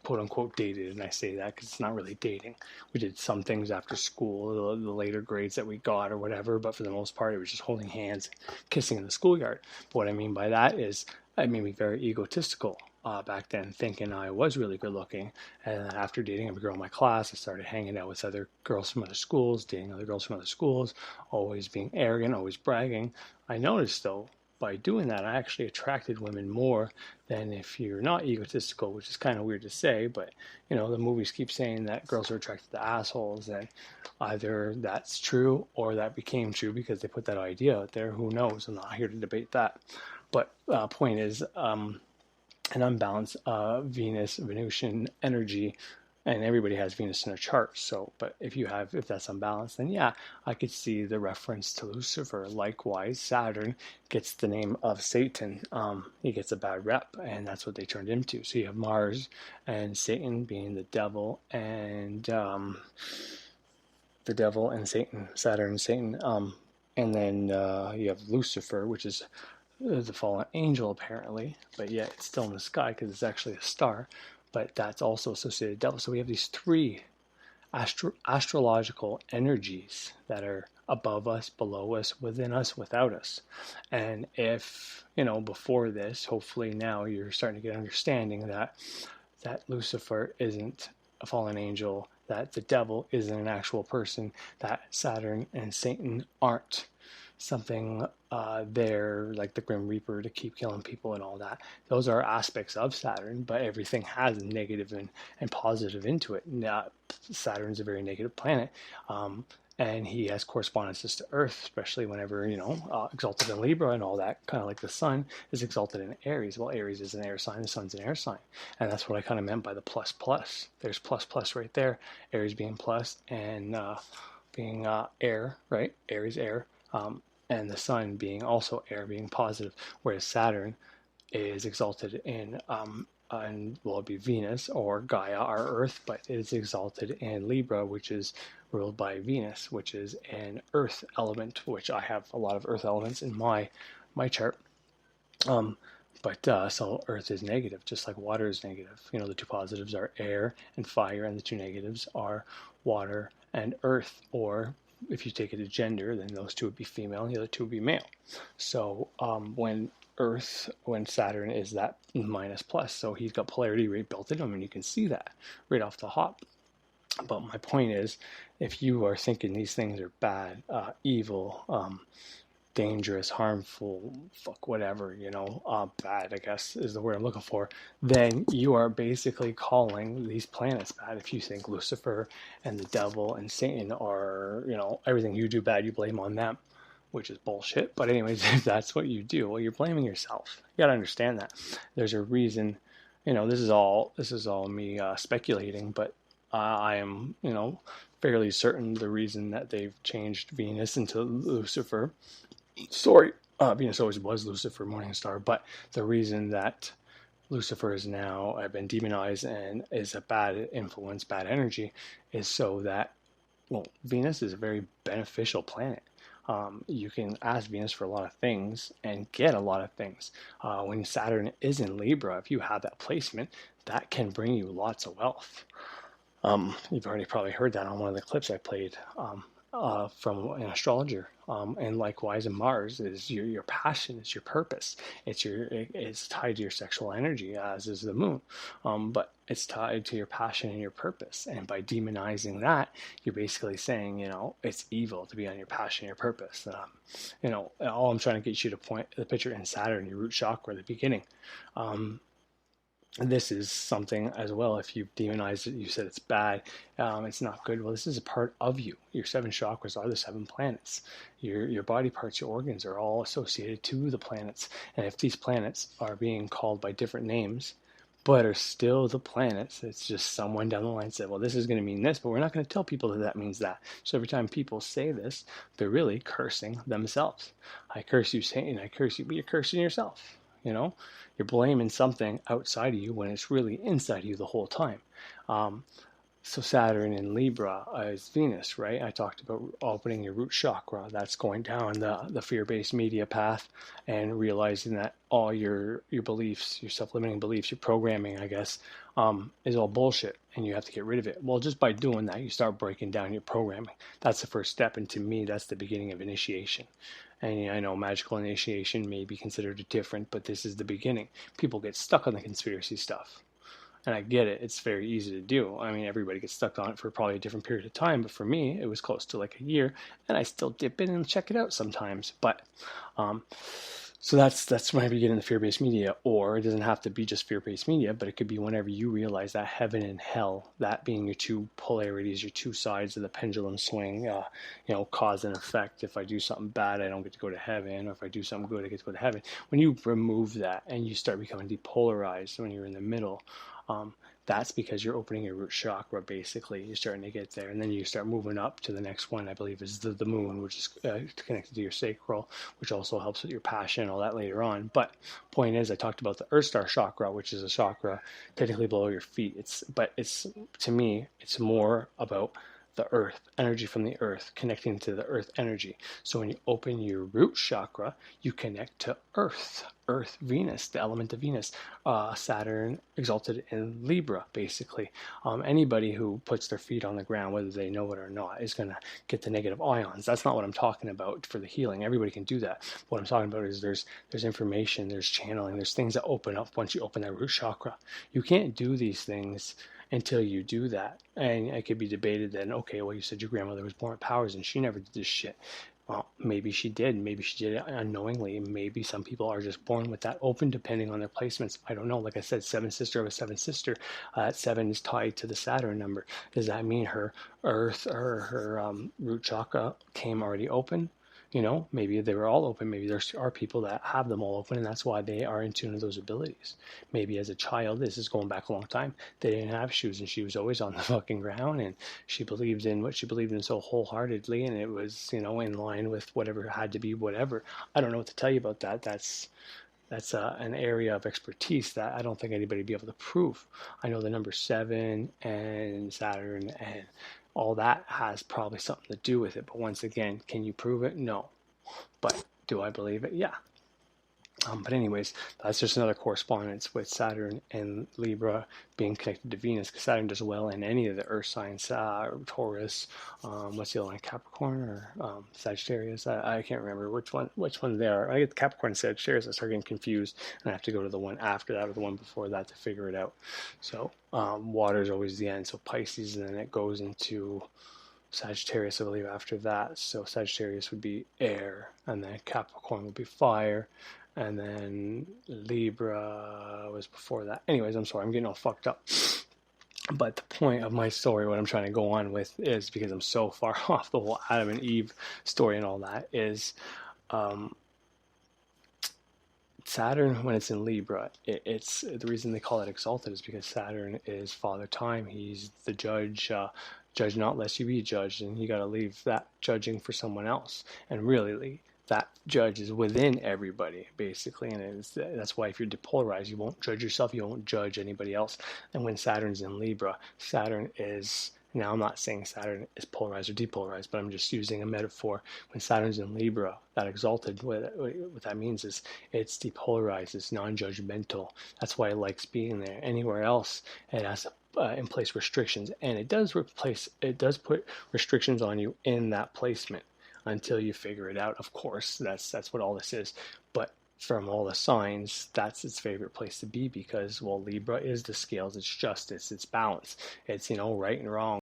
quote-unquote dated, and I say that because it's not really dating. We did some things after school, the later grades that we got or whatever, but for the most part, it was just holding hands, kissing in the schoolyard. But what I mean by that is it made me very egotistical. Back then, thinking I was really good looking. And after dating every girl in my class, I started hanging out with other girls from other schools, dating other girls from other schools, always being arrogant, always bragging. I noticed, though, by doing that, I actually attracted women more than if you're not egotistical, which is kind of weird to say, but, the movies keep saying that girls are attracted to assholes, and either that's true or that became true because they put that idea out there. Who knows? I'm not here to debate that. But point is, an unbalanced Venusian energy, and everybody has Venus in their chart. So, but if that's unbalanced, then yeah, I could see the reference to Lucifer. Likewise, Saturn gets the name of Satan. He gets a bad rep, and that's what they turned him to. So you have Mars and Satan being the devil, and Satan, Saturn and Satan. And then you have Lucifer, which is the fallen angel apparently, but yet it's still in the sky because it's actually a star, but that's also associated with the devil. So we have these three astrological energies that are above us, below us, within us, without us. And if, before this, hopefully now you're starting to get understanding that Lucifer isn't a fallen angel, that the devil isn't an actual person, that Saturn and Satan aren't something there like the Grim Reaper to keep killing people and all that. Those are aspects of Saturn, but everything has negative and positive into it. Now, Saturn's a very negative planet, and he has correspondances to Earth, especially whenever, exalted in Libra and all that, kind of like the sun is exalted in Aries. Well, Aries is an air sign, the sun's an air sign. And that's what I kind of meant by the plus plus. There's plus plus right there, Aries being plus and being air, right? Aries air. And the sun being also air, being positive, whereas Saturn is exalted in, it'd be Venus or Gaia, our Earth, but it is exalted in Libra, which is ruled by Venus, which is an Earth element, which I have a lot of Earth elements in my chart. So Earth is negative, just like water is negative. The two positives are air and fire, and the two negatives are water and earth, or if you take it to gender, then those two would be female and the other two would be male. So when Saturn is that minus plus, so he's got polarity right built in him, and you can see that right off the hop. But my point is, if you are thinking these things are bad, evil, dangerous, harmful, whatever, bad, I guess is the word I'm looking for, then you are basically calling these planets bad. If you think Lucifer and the devil and Satan are, everything you do bad, you blame on them, which is bullshit. But anyways, if that's what you do, well, you're blaming yourself. You got to understand that. There's a reason, this is all me speculating, but I am, fairly certain the reason that they've changed Venus into Lucifer. Venus always was Lucifer, Morningstar, but the reason that Lucifer has now been demonized and is a bad influence, bad energy, is so that, Venus is a very beneficial planet. You can ask Venus for a lot of things and get a lot of things. When Saturn is in Libra, if you have that placement, that can bring you lots of wealth. You've already probably heard that on one of the clips I played from an astrologer. And likewise, in Mars is your passion, it's your purpose. It's tied to your sexual energy, as is the moon. But it's tied to your passion and your purpose. And by demonizing that, you're basically saying, it's evil to be on your passion and your purpose. All I'm trying to get you to point the picture in Saturn, your root chakra, the beginning. This is something as well. If you've demonized it, you said it's bad, it's not good. Well, this is a part of you. Your 7 chakras are the 7 planets. Your body parts, your organs are all associated to the planets. And if these planets are being called by different names, but are still the planets. It's just someone down the line said, well, this is going to mean this, but we're not going to tell people that that means that. So every time people say this, they're really cursing themselves. I curse you, Satan. I curse you, but you're cursing yourself. You know, you're blaming something outside of you when it's really inside of you the whole time. So Saturn in Libra is Venus, right? I talked about opening your root chakra. That's going down the fear-based media path and realizing that all your beliefs, your self-limiting beliefs, your programming, I guess, is all bullshit, and you have to get rid of it. Well, just by doing that, you start breaking down your programming. That's the first step, and to me, that's the beginning of initiation. And I know magical initiation may be considered different, but this is the beginning. People get stuck on the conspiracy stuff. And I get it. It's very easy to do. I mean, everybody gets stuck on it for probably a different period of time. But for me, it was close to like a year. And I still dip in and check it out sometimes. But so that's whenever you get into fear-based media. Or it doesn't have to be just fear-based media, but it could be whenever you realize that heaven and hell, that being your two polarities, your two sides of the pendulum swing, cause and effect. If I do something bad, I don't get to go to heaven. Or if I do something good, I get to go to heaven. When you remove that and you start becoming depolarized when you're in the middle, that's because you're opening your root chakra, basically. You're starting to get there. And then you start moving up to the next one, I believe, is the moon, which is connected to your sacral, which also helps with your passion, all that later on. But point is, I talked about the Earth Star chakra, which is a chakra technically below your feet. To me, it's more about the earth, energy from the earth, connecting to the earth energy. So when you open your root chakra, you connect to earth, Venus, the element of Venus, Saturn exalted in Libra, basically. Anybody who puts their feet on the ground, whether they know it or not, is going to get the negative ions. That's not what I'm talking about for the healing. Everybody can do that. What I'm talking about is there's information, there's channeling, there's things that open up once you open that root chakra. You can't do these things until you do that. And it could be debated then, okay, well, you said your grandmother was born with powers and she never did this shit. Well, maybe she did. Maybe she did it unknowingly. Maybe some people are just born with that open, depending on their placements. I don't know. Like I said, seventh sister of a seventh sister. 7 is tied to the Saturn number. Does that mean her earth or her root chakra came already open? Maybe they were all open. Maybe there are people that have them all open, and that's why they are in tune with those abilities. Maybe as a child, this is going back a long time, they didn't have shoes, and she was always on the fucking ground, and she believed in what she believed in so wholeheartedly, and it was, in line with whatever had to be, whatever. I don't know what to tell you about that. That's an area of expertise that I don't think anybody would be able to prove. I know the number 7 and Saturn and all that has probably something to do with it. But once again, can you prove it? No. But do I believe it? Yeah. But anyways, that's just another correspondence with Saturn and Libra being connected to Venus, because Saturn does well in any of the Earth signs, Taurus, what's the other one, Capricorn or Sagittarius? I can't remember which one they are. I get the Capricorn and Sagittarius, I start getting confused, and I have to go to the one after that or the one before that to figure it out. So water is always the end, so Pisces, and then it goes into Sagittarius, I believe, after that. So Sagittarius would be air, and then Capricorn would be fire, and then Libra was before that. Anyways, I'm sorry, I'm getting all fucked up. But the point of my story, what I'm trying to go on with, is because I'm so far off the whole Adam and Eve story and all that, is Saturn, when it's in Libra, it's the reason they call it exalted is because Saturn is Father Time. He's the judge. Judge not lest you be judged, and you got to leave that judging for someone else. And really, that judge is within everybody, basically, and that's why if you're depolarized, you won't judge yourself, you won't judge anybody else. And when Saturn's in Libra, Saturn is, now I'm not saying Saturn is polarized or depolarized, but I'm just using a metaphor. When Saturn's in Libra, that exalted, what that means is it's depolarized, it's non-judgmental. That's why it likes being there. Anywhere else, it has in place restrictions, and it does put restrictions on you in that placement until you figure it out. Of course, that's what all this is. But from all the signs, that's its favorite place to be, because, well, Libra is the scales, it's justice, it's balance, it's right and wrong.